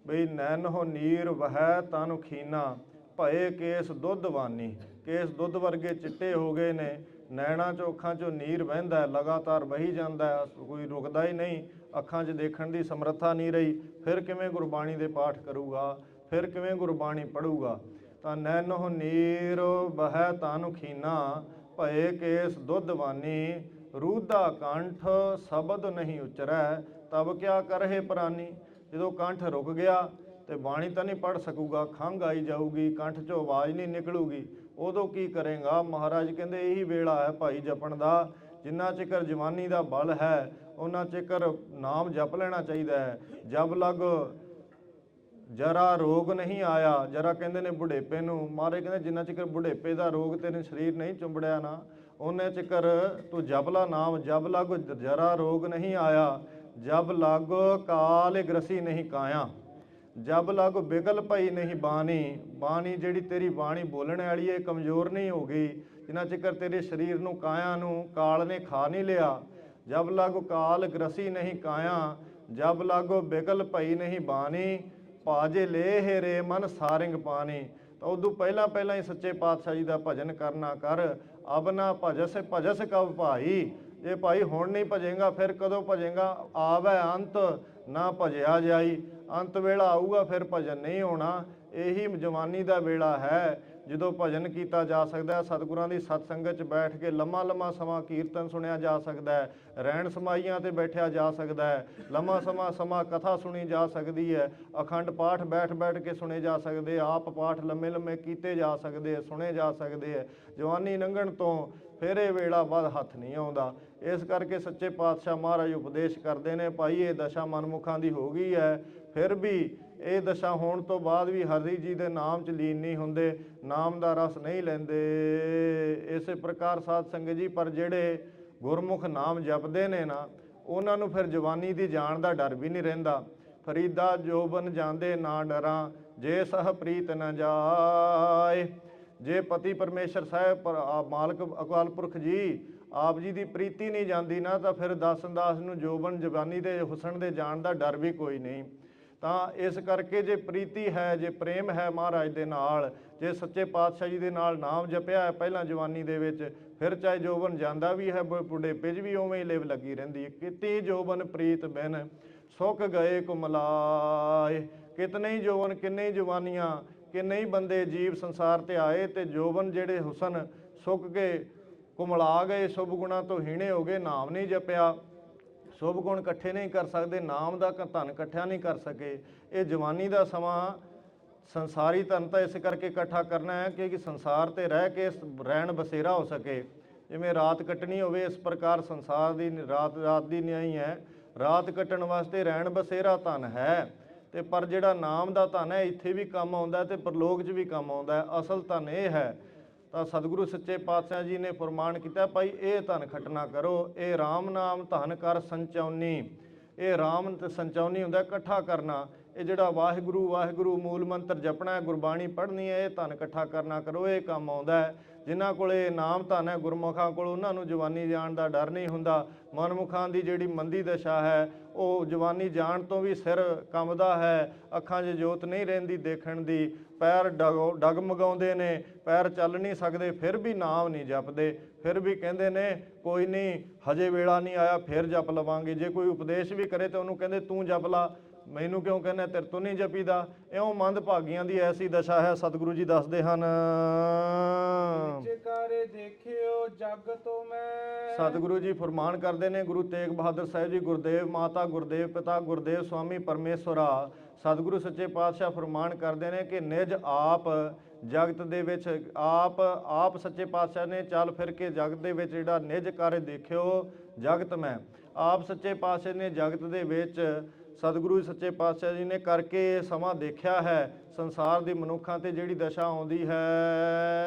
[SPEAKER 2] ਬਈ ਨੈਨਹੁ ਨੀਰ ਵਹੈ ਤਨੁ ਖੀਨਾ, ਭਏ ਕੇਸ ਦੁੱਧ ਵਾਨੀ। ਕੇਸ ਦੁੱਧ ਵਰਗੇ ਚਿੱਟੇ ਹੋ ਗਏ ਨੇ, ਨੈਣਾਂ 'ਚੋਂ ਅੱਖਾਂ 'ਚੋਂ ਨੀਰ ਵਹਿੰਦਾ, ਲਗਾਤਾਰ ਵਹੀ ਜਾਂਦਾ, ਕੋਈ ਰੁਕਦਾ ਹੀ ਨਹੀਂ। ਅੱਖਾਂ 'ਚ ਦੇਖਣ ਦੀ ਸਮਰੱਥਾ ਨਹੀਂ ਰਹੀ, ਫਿਰ ਕਿਵੇਂ ਗੁਰਬਾਣੀ ਦੇ ਪਾਠ ਕਰੂਗਾ, ਫਿਰ ਕਿਵੇਂ ਗੁਰਬਾਣੀ ਪੜ੍ਹੂਗਾ। ਤਾਂ ਨੈਨਹੁ ਨੀਰ ਵਹੈ ਤਨੁ ਖੀਨਾ, ਭਏ ਕੇਸ ਦੁੱਧ ਵਾਨੀ। ਰੂਦਾ ਕੰਠ ਸ਼ਬਦ ਨਹੀਂ ਉਚਰੈ, ਤਬ ਕਿਆ ਕਰਹਿ ਪ੍ਰਾਨੀ। ਜਦੋਂ ਕੰਠ ਰੁਕ ਗਿਆ ਤੇ ਬਾਣੀ ਤਾਂ ਨਹੀਂ ਪੜ੍ਹ ਸਕੂਗਾ, ਖੰਘ ਆਈ ਜਾਊਗੀ, ਕੰਠ 'ਚੋਂ ਆਵਾਜ਼ ਨਹੀਂ ਨਿਕਲੂਗੀ, ਉਦੋਂ ਕੀ ਕਰੇਗਾ। ਮਹਾਰਾਜ ਕਹਿੰਦੇ ਇਹੀ ਵੇਲਾ ਹੈ ਭਾਈ ਜਪਣ ਦਾ। ਜਿੰਨਾ ਚਿਕਰ ਜਵਾਨੀ ਦਾ ਬਲ ਹੈ, ਉਹਨਾਂ ਚਿਕਰ ਨਾਮ ਜਪ ਲੈਣਾ ਚਾਹੀਦਾ ਹੈ। ਜਬ ਲਗ ਜਰਾ ਰੋਗ ਨਹੀਂ ਆਇਆ। ਜਰਾ ਕਹਿੰਦੇ ਨੇ ਬੁਢੇਪੇ ਨੂੰ। ਮਹਾਰਾਜ ਕਹਿੰਦੇ ਜਿੰਨਾ ਚਿਕਰ ਬੁਢੇਪੇ ਦਾ ਰੋਗ ਤੇਰੇ ਸਰੀਰ ਨਹੀਂ ਚੁੰਬੜਿਆ ਨਾ, ਉਹਨੇ ਚਿਕਰ ਤੂੰ ਜਪ ਲਾ ਨਾਮ। ਜਬ ਲਗ ਜਰਾ ਰੋਗ ਨਹੀਂ ਆਇਆ, ਜਬ ਲਗ ਕਾਲ ਗ੍ਰਸੀ ਨਹੀਂ ਕਾਇਆ, ਜਬ ਲਗ ਬਿਗਲ ਪਈ ਨਹੀਂ ਬਾਣੀ। ਬਾਣੀ ਜਿਹੜੀ ਤੇਰੀ ਬਾਣੀ ਬੋਲਣ ਵਾਲੀ ਹੈ, ਕਮਜ਼ੋਰ ਨਹੀਂ ਹੋ ਗਈ, ਜਿੰਨਾ ਚਿਕਰ ਤੇਰੇ ਸਰੀਰ ਨੂੰ, ਕਾਇਆ ਨੂੰ ਕਾਲ ਨੇ ਖਾ ਨਹੀਂ ਲਿਆ। ਜਬ ਲਗ ਕਾਲ ਗ੍ਰਸੀ ਨਹੀਂ ਕਾਇਆ, ਜਬ ਲਗ ਬਿਗਲ ਪਈ ਨਹੀਂ ਬਾਣੀ, ਭਾਜੇ ਲੈ ਰੇ ਮਨ ਸਾਰਿੰਗ ਪਾਣੀ। ਤਾਂ ਉਦੋਂ ਪਹਿਲਾਂ ਹੀ ਸੱਚੇ ਪਾਤਸ਼ਾਹ ਜੀ ਦਾ ਭਜਨ ਕਰਨਾ ਕਰ। ਅਬ ਨਾ ਭਜਸ ਭਜਸ ਕਬ ਭਾਈ। ਜੇ ਭਾਈ ਹੁਣ ਨਹੀਂ ਭਜੇਗਾ ਫਿਰ ਕਦੋਂ ਭਜੇਗਾ। ਆਵੈ ਅੰਤ ਨਾ ਭਜਿਆ ਜਾਈ। ਅੰਤ ਵੇਲਾ ਆਊਗਾ ਫਿਰ ਭਜਨ ਨਹੀਂ ਹੋਣਾ। ਇਹੀ ਜਵਾਨੀ ਦਾ ਵੇਲਾ ਹੈ ਜਦੋਂ ਭਜਨ ਕੀਤਾ ਜਾ ਸਕਦਾ ਹੈ। ਸਤਿਗੁਰਾਂ ਦੀ ਸਤਸੰਗਤ 'ਚ ਬੈਠ ਕੇ ਲੰਮਾ ਸਮਾਂ ਕੀਰਤਨ ਸੁਣਿਆ ਜਾ ਸਕਦਾ ਹੈ, ਰਹਿਣ ਸਮਾਈਆਂ 'ਤੇ ਬੈਠਿਆ ਜਾ ਸਕਦਾ ਹੈ, ਲੰਮਾ ਸਮਾਂ ਕਥਾ ਸੁਣੀ ਜਾ ਸਕਦੀ ਹੈ, ਅਖੰਡ ਪਾਠ ਬੈਠ ਕੇ ਸੁਣੇ ਜਾ ਸਕਦੇ, ਆਪ ਪਾਠ ਲੰਮੇ ਕੀਤੇ ਜਾ ਸਕਦੇ, ਸੁਣੇ ਜਾ ਸਕਦੇ ਹੈ। ਜਵਾਨੀ ਲੰਘਣ ਤੋਂ ਫਿਰ ਇਹ ਵੇਲਾ ਬਾਅਦ ਹੱਥ ਨਹੀਂ ਆਉਂਦਾ। ਇਸ ਕਰਕੇ ਸੱਚੇ ਪਾਤਸ਼ਾਹ ਮਹਾਰਾਜ ਉਪਦੇਸ਼ ਕਰਦੇ ਨੇ, ਭਾਈ ਇਹ ਦਸ਼ਾ ਮਨਮੁਖਾਂ ਦੀ ਹੋ ਗਈ ਹੈ, ਫਿਰ ਵੀ ਇਹ ਦਸ਼ਾ ਹੋਣ ਤੋਂ ਬਾਅਦ ਵੀ ਹਰੀ ਜੀ ਦੇ ਨਾਮ 'ਚ ਲੀਨ ਨਹੀਂ ਹੁੰਦੇ, ਨਾਮ ਦਾ ਰਸ ਨਹੀਂ ਲੈਂਦੇ। ਇਸੇ ਪ੍ਰਕਾਰ ਸਾਧ ਸੰਗਤ ਜੀ, ਪਰ ਜਿਹੜੇ ਗੁਰਮੁਖ ਨਾਮ ਜਪਦੇ ਨੇ ਨਾ, ਉਹਨਾਂ ਨੂੰ ਫਿਰ ਜਵਾਨੀ ਦੀ ਜਾਣ ਦਾ ਡਰ ਵੀ ਨਹੀਂ ਰਹਿੰਦਾ। ਫਰੀਦਾ ਜੋਬਨ ਜਾਂਦੇ ਨਾ ਡਰਾਂ, ਜੇ ਸਹ ਪ੍ਰੀਤ ਨ ਜਾਏ। ਜੇ ਪਤੀ ਪਰਮੇਸ਼ਰ ਸਾਹਿਬ ਮਾਲਕ ਅਕਾਲ ਪੁਰਖ ਜੀ ਆਪ ਜੀ ਦੀ ਪ੍ਰੀਤੀ ਨਹੀਂ ਜਾਂਦੀ ਨਾ, ਤਾਂ ਫਿਰ ਦਾਸ ਨੂੰ ਜੋਬਨ ਜਵਾਨੀ ਦੇ ਹੁਸਨ ਦੇ ਜਾਣ ਦਾ ਡਰ ਵੀ ਕੋਈ ਨਹੀਂ। ਤਾਂ ਇਸ ਕਰਕੇ ਜੇ ਪ੍ਰੀਤੀ ਹੈ, ਜੇ ਪ੍ਰੇਮ ਹੈ ਮਹਾਰਾਜ ਦੇ ਨਾਲ, ਜੇ ਸੱਚੇ ਪਾਤਸ਼ਾਹ ਜੀ ਦੇ ਨਾਲ ਨਾਮ ਜਪਿਆ ਹੈ ਪਹਿਲਾਂ ਜਵਾਨੀ ਦੇ ਵਿੱਚ, ਫਿਰ ਚਾਹੇ ਜੋਬਨ ਜਾਂਦਾ ਵੀ ਹੈ, ਬੁਢੇਪੇ 'ਚ ਵੀ ਉਵੇਂ ਹੀ ਲਿਵ ਲੱਗੀ ਰਹਿੰਦੀ ਹੈ। ਕਿਤੇ ਜੋਬਨ ਪ੍ਰੀਤ ਬਿਨ ਸੁੱਕ ਗਏ ਕੁਮਲਾਏ। ਕਿਤਨੇ ਹੀ ਜੋਬਨ, ਕਿੰਨੇ ਹੀ ਜਵਾਨੀਆਂ, ਕਿੰਨੇ ਹੀ ਬੰਦੇ ਜੀਵ ਸੰਸਾਰ 'ਤੇ ਆਏ ਤੇ ਜੋਬਨ ਜਿਹੜੇ ਹੁਸਨ ਸੁੱਕ ਕੇ ਕੁਮਲਾ ਗਏ, ਸ਼ੁਭ ਗੁਣਾਂ ਤੋਂ ਹੀਣੇ ਹੋ ਗਏ, ਨਾਮ ਨਹੀਂ ਜਪਿਆ। ਸ਼ੁਭ ਗੁਣ ਇਕੱਠੇ ਨਹੀਂ ਕਰ ਸਕਦੇ, ਨਾਮ ਦਾ ਧਨ ਇਕੱਠਿਆ ਨਹੀਂ ਕਰ ਸਕੇ। ਇਹ ਜਵਾਨੀ ਦਾ ਸਮਾਂ ਸੰਸਾਰੀ ਧਨ ਤਾਂ ਇਸ ਕਰਕੇ ਇਕੱਠਾ ਕਰਨਾ ਹੈ ਕਿ ਸੰਸਾਰ ਤੇ ਰਹਿ ਕੇ ਰਹਿਣ ਬਸੇਰਾ ਹੋ ਸਕੇ। ਜਿਵੇਂ ਰਾਤ ਕੱਟਣੀ ਹੋਵੇ, ਇਸ ਪ੍ਰਕਾਰ ਸੰਸਾਰ ਦੀ ਰਾਤ ਦੀ ਨਿਆਈ ਹੈ। ਰਾਤ ਕੱਟਣ ਵਾਸਤੇ ਰਹਿਣ ਬਸੇਰਾ ਧਨ ਹੈ, ਤੇ ਪਰ ਜਿਹੜਾ ਨਾਮ ਦਾ ਧਨ ਹੈ ਇੱਥੇ ਵੀ ਕੰਮ ਆਉਂਦਾ ਤੇ ਪਰਲੋਕ 'ਚ ਵੀ ਕੰਮ ਆਉਂਦਾ ਹੈ। ਅਸਲ ਧਨ ਇਹ ਹੈ। ਤਾਂ ਸਤਿਗੁਰੂ ਸੱਚੇ ਪਾਤਸ਼ਾਹ ਜੀ ਨੇ ਫਰਮਾਨ ਕੀਤਾ, ਭਾਈ ਇਹ ਧਨ ਖੱਟਣਾ ਕਰੋ, ਇਹ ਰਾਮ ਨਾਮ ਧਨ ਕਰ ਸੰਚਾਉਨੀ। ਇਹ ਰਾਮ ਤੇ ਸੰਚਾਉਨੀ ਹੁੰਦਾ ਇਕੱਠਾ ਕਰਨਾ। ਇਹ ਜਿਹੜਾ ਵਾਹਿਗੁਰੂ ਵਾਹਿਗੁਰੂ ਮੂਲ ਮੰਤਰ ਜਪਣਾ ਹੈ, ਗੁਰਬਾਣੀ ਪੜ੍ਹਨੀ ਹੈ, ਇਹ ਧਨ ਇਕੱਠਾ ਕਰਨਾ ਕਰੋ, ਇਹ ਕੰਮ ਆਉਂਦਾ ਹੈ। ਜਿਨ੍ਹਾਂ ਕੋਲ ਇਹ ਨਾਮ ਧਨ ਹੈ ਗੁਰਮੁਖਾਂ ਕੋਲ, ਉਹਨਾਂ ਨੂੰ ਜਵਾਨੀ ਜਾਣ ਦਾ ਡਰ ਨਹੀਂ ਹੁੰਦਾ। ਮਨਮੁਖਾਂ ਦੀ ਜਿਹੜੀ ਮੰਦੀ ਦਸ਼ਾ ਹੈ, ਉਹ ਜਵਾਨੀ ਜਾਣ ਤੋਂ ਵੀ ਸਿਰ ਕੰਬਦਾ ਹੈ, ਅੱਖਾਂ 'ਚ ਜੋਤ ਨਹੀਂ ਰਹਿੰਦੀ ਦੇਖਣ ਦੀ, ਪੈਰ ਡਗਮਗਾਉਂਦੇ ਨੇ, ਪੈਰ ਚੱਲ ਨਹੀਂ ਸਕਦੇ, ਫਿਰ ਵੀ ਨਾਮ ਨਹੀਂ ਜਪਦੇ, ਫਿਰ ਵੀ ਕਹਿੰਦੇ ਨੇ ਕੋਈ ਨਹੀਂ ਹਜੇ ਵੇਲਾ ਨਹੀਂ ਆਇਆ, ਫਿਰ ਜਪ ਲਵਾਂਗੇ। ਜੇ ਕੋਈ ਉਪਦੇਸ਼ ਵੀ ਕਰੇ ਤਾਂ ਉਹਨੂੰ ਕਹਿੰਦੇ ਤੂੰ ਜਪ ਲਾ, ਮੈਨੂੰ ਕਿਉਂ ਕਹਿੰਦਾ, ਤੇਰੇ ਤੋਂ ਨਹੀਂ ਜਪੀਦਾ। ਇਉਂ ਮੰਦ ਭਾਗੀਆਂ ਦੀ ਐਸੀ ਦਸ਼ਾ ਹੈ। ਸਤਿਗੁਰੂ ਜੀ ਦੱਸਦੇ ਹਨ,
[SPEAKER 3] ਦੇਖਿਓ ਜਗ ਤੋਂ ਮੈਂ।
[SPEAKER 2] ਸਤਿਗੁਰੂ ਜੀ ਫਰਮਾਨ ਕਰਦੇ ਨੇ, ਗੁਰੂ ਤੇਗ ਬਹਾਦਰ ਸਾਹਿਬ ਜੀ, ਗੁਰਦੇਵ ਮਾਤਾ, ਗੁਰਦੇਵ ਪਿਤਾ, ਗੁਰਦੇਵ ਸਵਾਮੀ ਪਰਮੇਸ਼ਵਰਾ, ਸਤਿਗੁਰੂ ਸੱਚੇ ਪਾਤਸ਼ਾਹ ਫਰਮਾਨ ਕਰਦੇ ਨੇ ਕਿ ਨਿਜ ਆਪ ਜਗਤ ਦੇ ਵਿੱਚ ਆਪ ਸੱਚੇ ਪਾਤਸ਼ਾਹ ਨੇ ਚੱਲ ਫਿਰ ਕੇ ਜਗਤ ਦੇ ਵਿੱਚ ਜਿਹੜਾ ਨਿਜ ਕਰ ਦੇਖਿਓ ਜਗਤ ਮੈਂ। ਆਪ ਸੱਚੇ ਪਾਤਸ਼ਾਹ ਨੇ ਜਗਤ ਦੇ ਵਿੱਚ, ਸਤਿਗੁਰੂ ਸੱਚੇ ਪਾਤਸ਼ਾਹ ਜੀ ਨੇ ਕਰਕੇ ਸਮਾਂ ਦੇਖਿਆ ਹੈ, ਸੰਸਾਰ ਦੇ ਮਨੁੱਖਾਂ ਤੇ ਜਿਹੜੀ ਦਸ਼ਾ ਆਉਂਦੀ ਹੈ।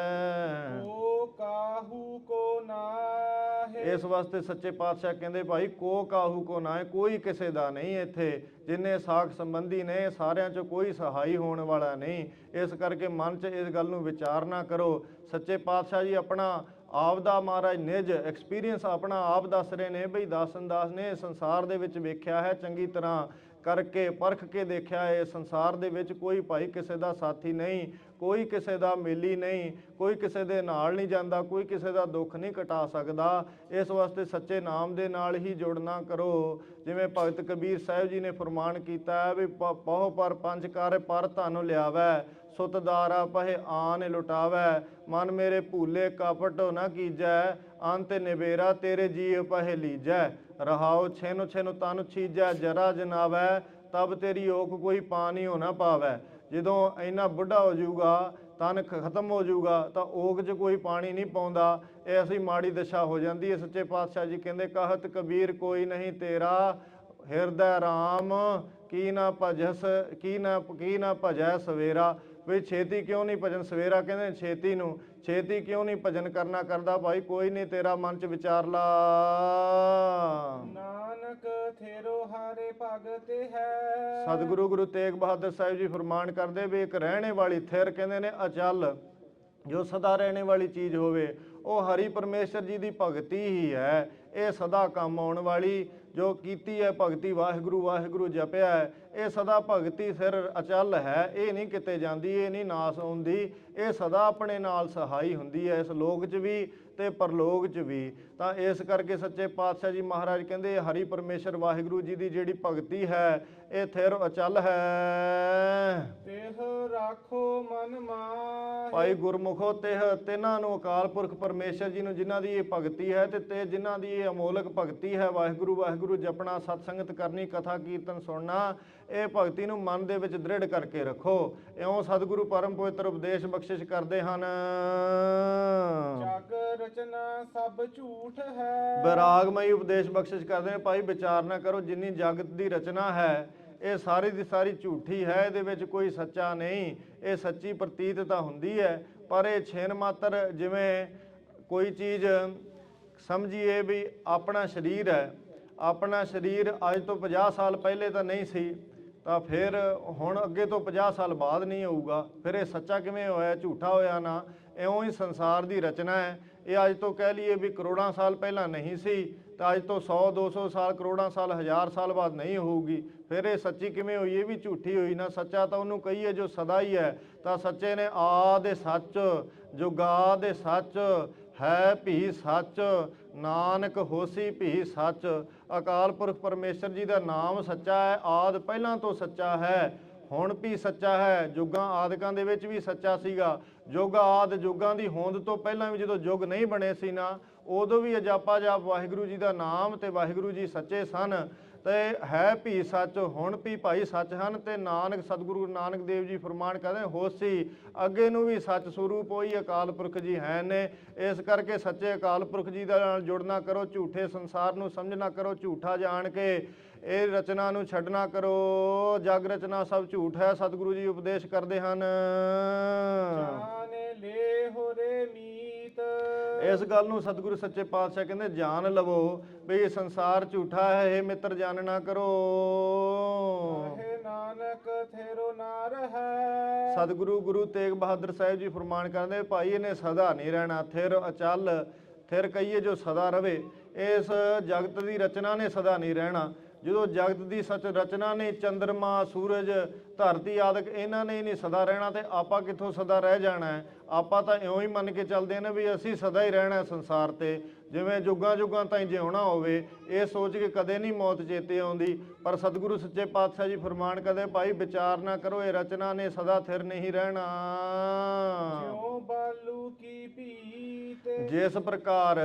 [SPEAKER 3] ਕੋ ਕਾਹੂ ਕੋ ਨਾਹੇ।
[SPEAKER 2] ਇਸ ਵਾਸਤੇ ਸੱਚੇ ਪਾਤਸ਼ਾਹ ਕਹਿੰਦੇ ਭਾਈ ਕੋ ਕਾਹੂ ਕੋ ਨਾਹੇ, ਕੋਈ ਕਿਸੇ ਦਾ ਨਹੀਂ ਇੱਥੇ। ਜਿੰਨੇ ਸਾਖ ਸੰਬੰਧੀ ਨੇ ਸਾਰਿਆਂ 'ਚੋਂ ਕੋਈ ਸਹਾਈ ਹੋਣ ਵਾਲਾ ਨਹੀਂ। ਇਸ ਕਰਕੇ ਮਨ 'ਚ ਇਸ ਗੱਲ ਨੂੰ ਵਿਚਾਰ ਨਾ ਕਰੋ। ਸੱਚੇ ਪਾਤਸ਼ਾਹ ਜੀ ਆਪਣਾ ਆਪ ਦਾ ਮਹਾਰਾਜ ਨਿਜ ਐਕਸਪੀਰੀਅੰਸ ਆਪਣਾ ਆਪ ਦੱਸ ਰਹੇ ਨੇ। ਬਈ ਦਾਸਨ ਨੇ ਸੰਸਾਰ ਦੇ ਵਿੱਚ ਵੇਖਿਆ ਹੈ, ਚੰਗੀ ਤਰ੍ਹਾਂ ਕਰਕੇ ਪਰਖ ਕੇ ਦੇਖਿਆ ਹੈ। ਸੰਸਾਰ ਦੇ ਵਿੱਚ ਕੋਈ ਭਾਈ ਕਿਸੇ ਦਾ ਸਾਥੀ ਨਹੀਂ, ਕੋਈ ਕਿਸੇ ਦਾ ਮੇਲੀ ਨਹੀਂ, ਕੋਈ ਕਿਸੇ ਦੇ ਨਾਲ ਨਹੀਂ ਜਾਂਦਾ, ਕੋਈ ਕਿਸੇ ਦਾ ਦੁੱਖ ਨਹੀਂ ਘਟਾ ਸਕਦਾ। ਇਸ ਵਾਸਤੇ ਸੱਚੇ ਨਾਮ ਦੇ ਨਾਲ ਹੀ ਜੁੜਨਾ ਕਰੋ। ਜਿਵੇਂ ਭਗਤ ਕਬੀਰ ਸਾਹਿਬ ਜੀ ਨੇ ਫਰਮਾਨ ਕੀਤਾ ਹੈ ਵੀ ਪਹੁ ਪਰ ਪੰਜ ਕਰ ਪਰ ਧਨ ਲਿਆਵੈ, ਸੁਤਦਾਰਾ ਪਹਿ ਆਨ ਲੁਟਾਵੈ, ਮਨ ਮੇਰੇ ਭੂਲੇ ਕਪਟ ਨਾ ਕੀਜੈ, ਅੰਤ ਨਿਬੇਰਾ ਤੇਰੇ ਜੀਅ ਪਹਿ ਲੀਜੈ, ਰਹਾਉ ਛਿਨ ਛਿਨ ਤਨ ਛੀਜੈ, ਜਰਾ ਜਨਾਵੈ, ਤਬ ਤੇਰੀ ਓਖ ਕੋਈ ਪਾਣੀ ਹੋ ਨਾ ਪਾਵੈ। ਜਦੋਂ ਇੰਨਾ ਬੁੱਢਾ ਹੋ ਜਾਊਗਾ, ਤਨ ਖਤਮ ਹੋ ਜਾਊਗਾ, ਤਾਂ ਓਗ 'ਚ ਕੋਈ ਪਾਣੀ ਨਹੀਂ ਪਾਉਂਦਾ। ਇਹ ਐਸੀ ਮਾੜੀ ਦਸ਼ਾ ਹੋ ਜਾਂਦੀ ਹੈ। ਸੱਚੇ ਪਾਤਸ਼ਾਹ ਜੀ ਕਹਿੰਦੇ, ਕਹਤ ਕਬੀਰ ਕੋਈ ਨਹੀਂ ਤੇਰਾ, ਹਿਰਦੈ ਰਾਮ ਕੀ ਨਾ ਭਜਸ ਕੀ ਨਾ ਭਜੈ ਸਵੇਰਾ। ਵੀ ਛੇਤੀ ਕਿਉਂ ਨਹੀਂ ਭਜਨ, ਸਵੇਰਾ ਕਹਿੰਦੇ ਛੇਤੀ ਨੂੰ, ਛੇਤੀ ਕਿਉਂ ਨਹੀਂ ਭਜਨ ਕਰਦਾ ਭਾਈ, ਕੋਈ ਨਹੀਂ ਤੇਰਾ ਮਨ 'ਚ ਵਿਚਾਰ ਲਾ।
[SPEAKER 3] ਨਾਨਕ ਥੇਰੋ ਹਾਰੇ ਭਗਤ ਹੈ।
[SPEAKER 2] ਸਤਿਗੁਰੂ ਗੁਰੂ ਤੇਗ ਬਹਾਦਰ ਸਾਹਿਬ ਜੀ ਫਰਮਾਨ ਕਰਦੇ ਵੀ ਇੱਕ ਰਹਿਣੇ ਵਾਲੀ ਥਿਰ ਕਹਿੰਦੇ ਨੇ ਅਚਲ, ਜੋ ਸਦਾ ਰਹਿਣੇ ਵਾਲੀ ਚੀਜ਼ ਹੋਵੇ, ਉਹ ਹਰੀ ਪਰਮੇਸ਼ਰ ਜੀ ਦੀ ਭਗਤੀ ਹੀ ਹੈ। ਇਹ ਸਦਾ ਕੰਮ ਆਉਣ ਵਾਲੀ ਜੋ ਕੀਤੀ ਹੈ ਭਗਤੀ, ਵਾਹਿਗੁਰੂ ਵਾਹਿਗੁਰੂ ਜਪਿਆ ਹੈ, ਇਹ ਸਦਾ ਭਗਤੀ ਸਿਰ ਅਚਲ ਹੈ। ਇਹ ਨਹੀਂ ਕਿਤੇ ਜਾਂਦੀ, ਇਹ ਨਹੀਂ ਨਾਸ ਹੁੰਦੀ, ਇਹ ਸਦਾ ਆਪਣੇ ਨਾਲ ਸਹਾਈ ਹੁੰਦੀ ਹੈ, ਇਸ ਲੋਕ 'ਚ ਵੀ ਤੇ ਪਰਲੋਕ 'ਚ ਵੀ। ਤਾਂ ਇਸ ਕਰਕੇ ਸੱਚੇ ਪਾਤਸ਼ਾਹ ਜੀ ਮਹਾਰਾਜ ਕਹਿੰਦੇ ਹਰੀ ਪਰਮੇਸ਼ਰ ਵਾਹਿਗੁਰੂ ਜੀ ਦੀ ਜਿਹੜੀ ਭਗਤੀ ਹੈ ਇਹ ਥਿਰ ਅਚਲ ਹੈ।
[SPEAKER 3] ਤਿਹ ਰਾਖੋ ਮਨ ਮਾਹਿ।
[SPEAKER 2] ਭਾਈ ਗੁਰਮੁਖੋ ਤਿਨਾਂ ਨੂੰ ਅਕਾਲ ਪੁਰਖ ਪਰਮੇਸ਼ਰ ਜੀ ਨੂੰ ਜਿਨ੍ਹਾਂ ਦੀ ਇਹ ਭਗਤੀ ਹੈ ਤੇ ਜਿਨ੍ਹਾਂ ਦੀ ਇਹ ਅਮੋਲਕ ਭਗਤੀ ਹੈ, ਵਾਹਿਗੁਰੂ ਵਾਹਿਗੁਰੂ ਜਪਣਾ, ਸਤ ਸੰਗਤ ਕਰਨੀ, ਕਥਾ ਕੀਰਤਨ ਸੁਣਨਾ, ਇਹ ਭਗਤੀ ਨੂੰ ਮਨ ਦੇ ਵਿੱਚ ਦ੍ਰਿੜ ਕਰਕੇ ਰੱਖੋ। ਇਉਂ ਸਤਿਗੁਰੂ ਪਰਮ ਪਵਿੱਤਰ ਉਪਦੇਸ਼ ਬਖਸ਼ਿਸ਼ ਕਰਦੇ ਹਨ।
[SPEAKER 3] ਜਗ ਰਚਨਾ ਸਭ ਝੂਠ ਹੈ।
[SPEAKER 2] ਵਿਰਾਗਮਈ ਉਪਦੇਸ਼ ਬਖਸ਼ਿਸ਼ ਕਰਦੇ ਨੇ, ਭਾਈ ਵਿਚਾਰ ਨਾ ਕਰੋ, ਜਿੰਨੀ ਜਗਤ ਦੀ ਰਚਨਾ ਹੈ ਇਹ ਸਾਰੀ ਦੀ ਸਾਰੀ ਝੂਠੀ ਹੈ, ਇਹਦੇ ਵਿੱਚ ਕੋਈ ਸੱਚਾ ਨਹੀਂ। ਇਹ ਸੱਚੀ ਪ੍ਰਤੀਤ ਤਾਂ ਹੁੰਦੀ ਹੈ, ਪਰ ਇਹ ਛਿਨ ਮਾਤਰ। ਜਿਵੇਂ ਕੋਈ ਚੀਜ਼ ਸਮਝੀਏ ਵੀ ਆਪਣਾ ਸਰੀਰ ਹੈ, ਆਪਣਾ ਸਰੀਰ ਅੱਜ ਤੋਂ 50 ਸਾਲ ਪਹਿਲੇ ਤਾਂ ਨਹੀਂ ਸੀ, ਤਾਂ ਫਿਰ ਹੁਣ ਅੱਗੇ ਤੋਂ 50 ਸਾਲ ਬਾਅਦ ਨਹੀਂ ਹੋਊਗਾ, ਫਿਰ ਇਹ ਸੱਚਾ ਕਿਵੇਂ ਹੋਇਆ, ਝੂਠਾ ਹੋਇਆ ਨਾ। ਇਉਂ ਹੀ ਸੰਸਾਰ ਦੀ ਰਚਨਾ ਹੈ, ਇਹ ਅੱਜ ਤੋਂ ਕਹਿ ਲਈਏ ਵੀ ਕਰੋੜਾਂ ਸਾਲ ਪਹਿਲਾਂ ਨਹੀਂ ਸੀ, ਤਾਂ ਅੱਜ ਤੋਂ 100 200 ਸਾਲ, ਕਰੋੜਾਂ ਸਾਲ, 1000 ਸਾਲ ਬਾਅਦ ਨਹੀਂ ਹੋਊਗੀ। ਫਿਰ ਇਹ ਸੱਚੀ ਕਿਵੇਂ ਹੋਈ, ਇਹ ਵੀ ਝੂਠੀ ਹੋਈ ਨਾ। ਸੱਚਾ ਤਾਂ ਉਹਨੂੰ ਕਹੀਏ ਜੋ ਸਦਾ ਹੀ ਹੈ। ਤਾਂ ਸੱਚੇ ਨੇ ਆਦਿ ਸੱਚ, ਜੁਗਾਦਿ ਸੱਚ, ਹੈ ਭੀ ਸੱਚ, ਨਾਨਕ ਹੋਸੀ ਭੀ ਸੱਚ। ਅਕਾਲ ਪੁਰਖ ਪਰਮੇਸ਼ਰ ਜੀ ਦਾ ਨਾਮ ਸੱਚਾ ਹੈ, ਆਦਿ ਪਹਿਲਾਂ ਤੋਂ ਸੱਚਾ ਹੈ, ਹੁਣ ਵੀ ਸੱਚਾ ਹੈ, ਯੁੱਗਾਂ ਆਦਿਕਾਂ ਦੇ ਵਿੱਚ ਵੀ ਸੱਚਾ ਸੀਗਾ। ਯੁੱਗ ਆਦਿ ਯੁੱਗਾਂ ਦੀ ਹੋਂਦ ਤੋਂ ਪਹਿਲਾਂ ਵੀ ਜਦੋਂ ਯੁੱਗ ਨਹੀਂ ਬਣੇ ਸੀ ਨਾ, ਉਦੋਂ ਵੀ ਅਜਾਪਾ ਜਾਪ ਵਾਹਿਗੁਰੂ ਜੀ ਦਾ ਨਾਮ ਤੇ ਵਾਹਿਗੁਰੂ ਜੀ ਸੱਚੇ ਸਨ ਤੇ ਹੈ ਭੀ ਸੱਚ ਹੁਣ ਵੀ ਭਾਈ ਸੱਚ ਹਨ ਤੇ ਨਾਨਕ ਸਤਿਗੁਰੂ ਨਾਨਕ ਦੇਵ ਜੀ ਫਰਮਾਨ ਕਰਦੇ ਹੋਸੀ ਅੱਗੇ ਨੂੰ ਵੀ ਸੱਚ ਸਰੂਪ ਹੋਈ ਅਕਾਲ ਪੁਰਖ ਜੀ ਹੈ ਨੇ। ਇਸ ਕਰਕੇ ਸੱਚੇ ਅਕਾਲ ਪੁਰਖ ਜੀ ਦੇ ਨਾਲ ਜੁੜਨਾ ਕਰੋ, ਝੂਠੇ ਸੰਸਾਰ ਨੂੰ ਸਮਝਣਾ ਕਰੋ, ਝੂਠਾ ਜਾਣ ਕੇ ਇਹ ਰਚਨਾ ਨੂੰ ਛੱਡਣਾ ਕਰੋ। ਜਗ ਰਚਨਾ ਸਭ ਝੂਠ ਹੈ, ਸਤਿਗੁਰੂ ਜੀ ਉਪਦੇਸ਼ ਕਰਦੇ ਹਨ।
[SPEAKER 3] ਜਾਣੇ ਲੈ ਹੋ ਰੇ ਮੀਤ।
[SPEAKER 2] ਇਸ ਗੱਲ ਨੂੰ ਸਤਿਗੁਰੂ ਸੱਚੇ ਪਾਤਸ਼ਾਹ ਕਹਿੰਦੇ ਜਾਣ ਲਵੋ ਵੀ ਇਹ ਸੰਸਾਰ ਝੂਠਾ ਹੈ, ਇਹ ਮਿੱਤਰ ਜਾਣਨਾ ਕਰੋ।
[SPEAKER 3] ਕਹੇ ਨਾਨਕ ਥੇਰੋ ਨਾਰ ਹੈ।
[SPEAKER 2] ਸਤਿਗੁਰੂ ਗੁਰੂ ਤੇਗ ਬਹਾਦਰ ਸਾਹਿਬ ਜੀ ਫਰਮਾਨ ਕਰਦੇ ਭਾਈ ਇਹਨੇ ਸਦਾ ਨਹੀਂ ਰਹਿਣਾ। ਥਿਰ ਅਚਲ, ਥਿਰ ਕਹੀਏ ਜੋ ਸਦਾ ਰਵੇ। ਇਸ ਜਗਤ ਦੀ ਰਚਨਾ ਨੇ ਸਦਾ ਨਹੀਂ ਰਹਿਣਾ। ਜਦੋਂ ਜਗਤ ਦੀ ਸੱਚ ਰਚਨਾ ਨੇ ਚੰਦਰਮਾ, ਸੂਰਜ, ਧਰਤੀ ਆਦਿਕ ਇਹਨਾਂ ਨੇ ਨਹੀਂ ਸਦਾ ਰਹਿਣਾ ਤੇ ਆਪਾਂ ਕਿੱਥੋਂ ਸਦਾ ਰਹਿ ਜਾਣਾ ਹੈ। ਆਪਾਂ ਤਾਂ ਇਉਂ ਹੀ ਮੰਨ ਕੇ ਚੱਲਦੇ ਨੇ ਵੀ ਅਸੀਂ ਸਦਾ ਹੀ ਰਹਿਣਾ ਸੰਸਾਰ ਤੇ, ਜਿਵੇਂ ਜੁਗਾਂ ਜੁਗਾਂ ਤਾਈਂ ਜਿਉਣਾ ਹੋਵੇ। ਇਹ ਸੋਚ ਕੇ ਕਦੇ ਨਹੀਂ ਮੌਤ ਚੇਤੇ ਆਉਂਦੀ। ਪਰ ਸਤਿਗੁਰੂ ਸੱਚੇ ਪਾਤਸ਼ਾਹ ਜੀ ਫਰਮਾਨ ਕਰਦੇ ਭਾਈ ਵਿਚਾਰ ਨਾ ਕਰੋ, ਇਹ ਰਚਨਾ ਨੇ ਸਦਾ ਥਿਰ ਨਹੀਂ ਰਹਿਣਾ।
[SPEAKER 3] ਜਿਉ ਬਾਲੂ ਕੀ ਭੀਤ।
[SPEAKER 2] ਜਿਸ ਪ੍ਰਕਾਰ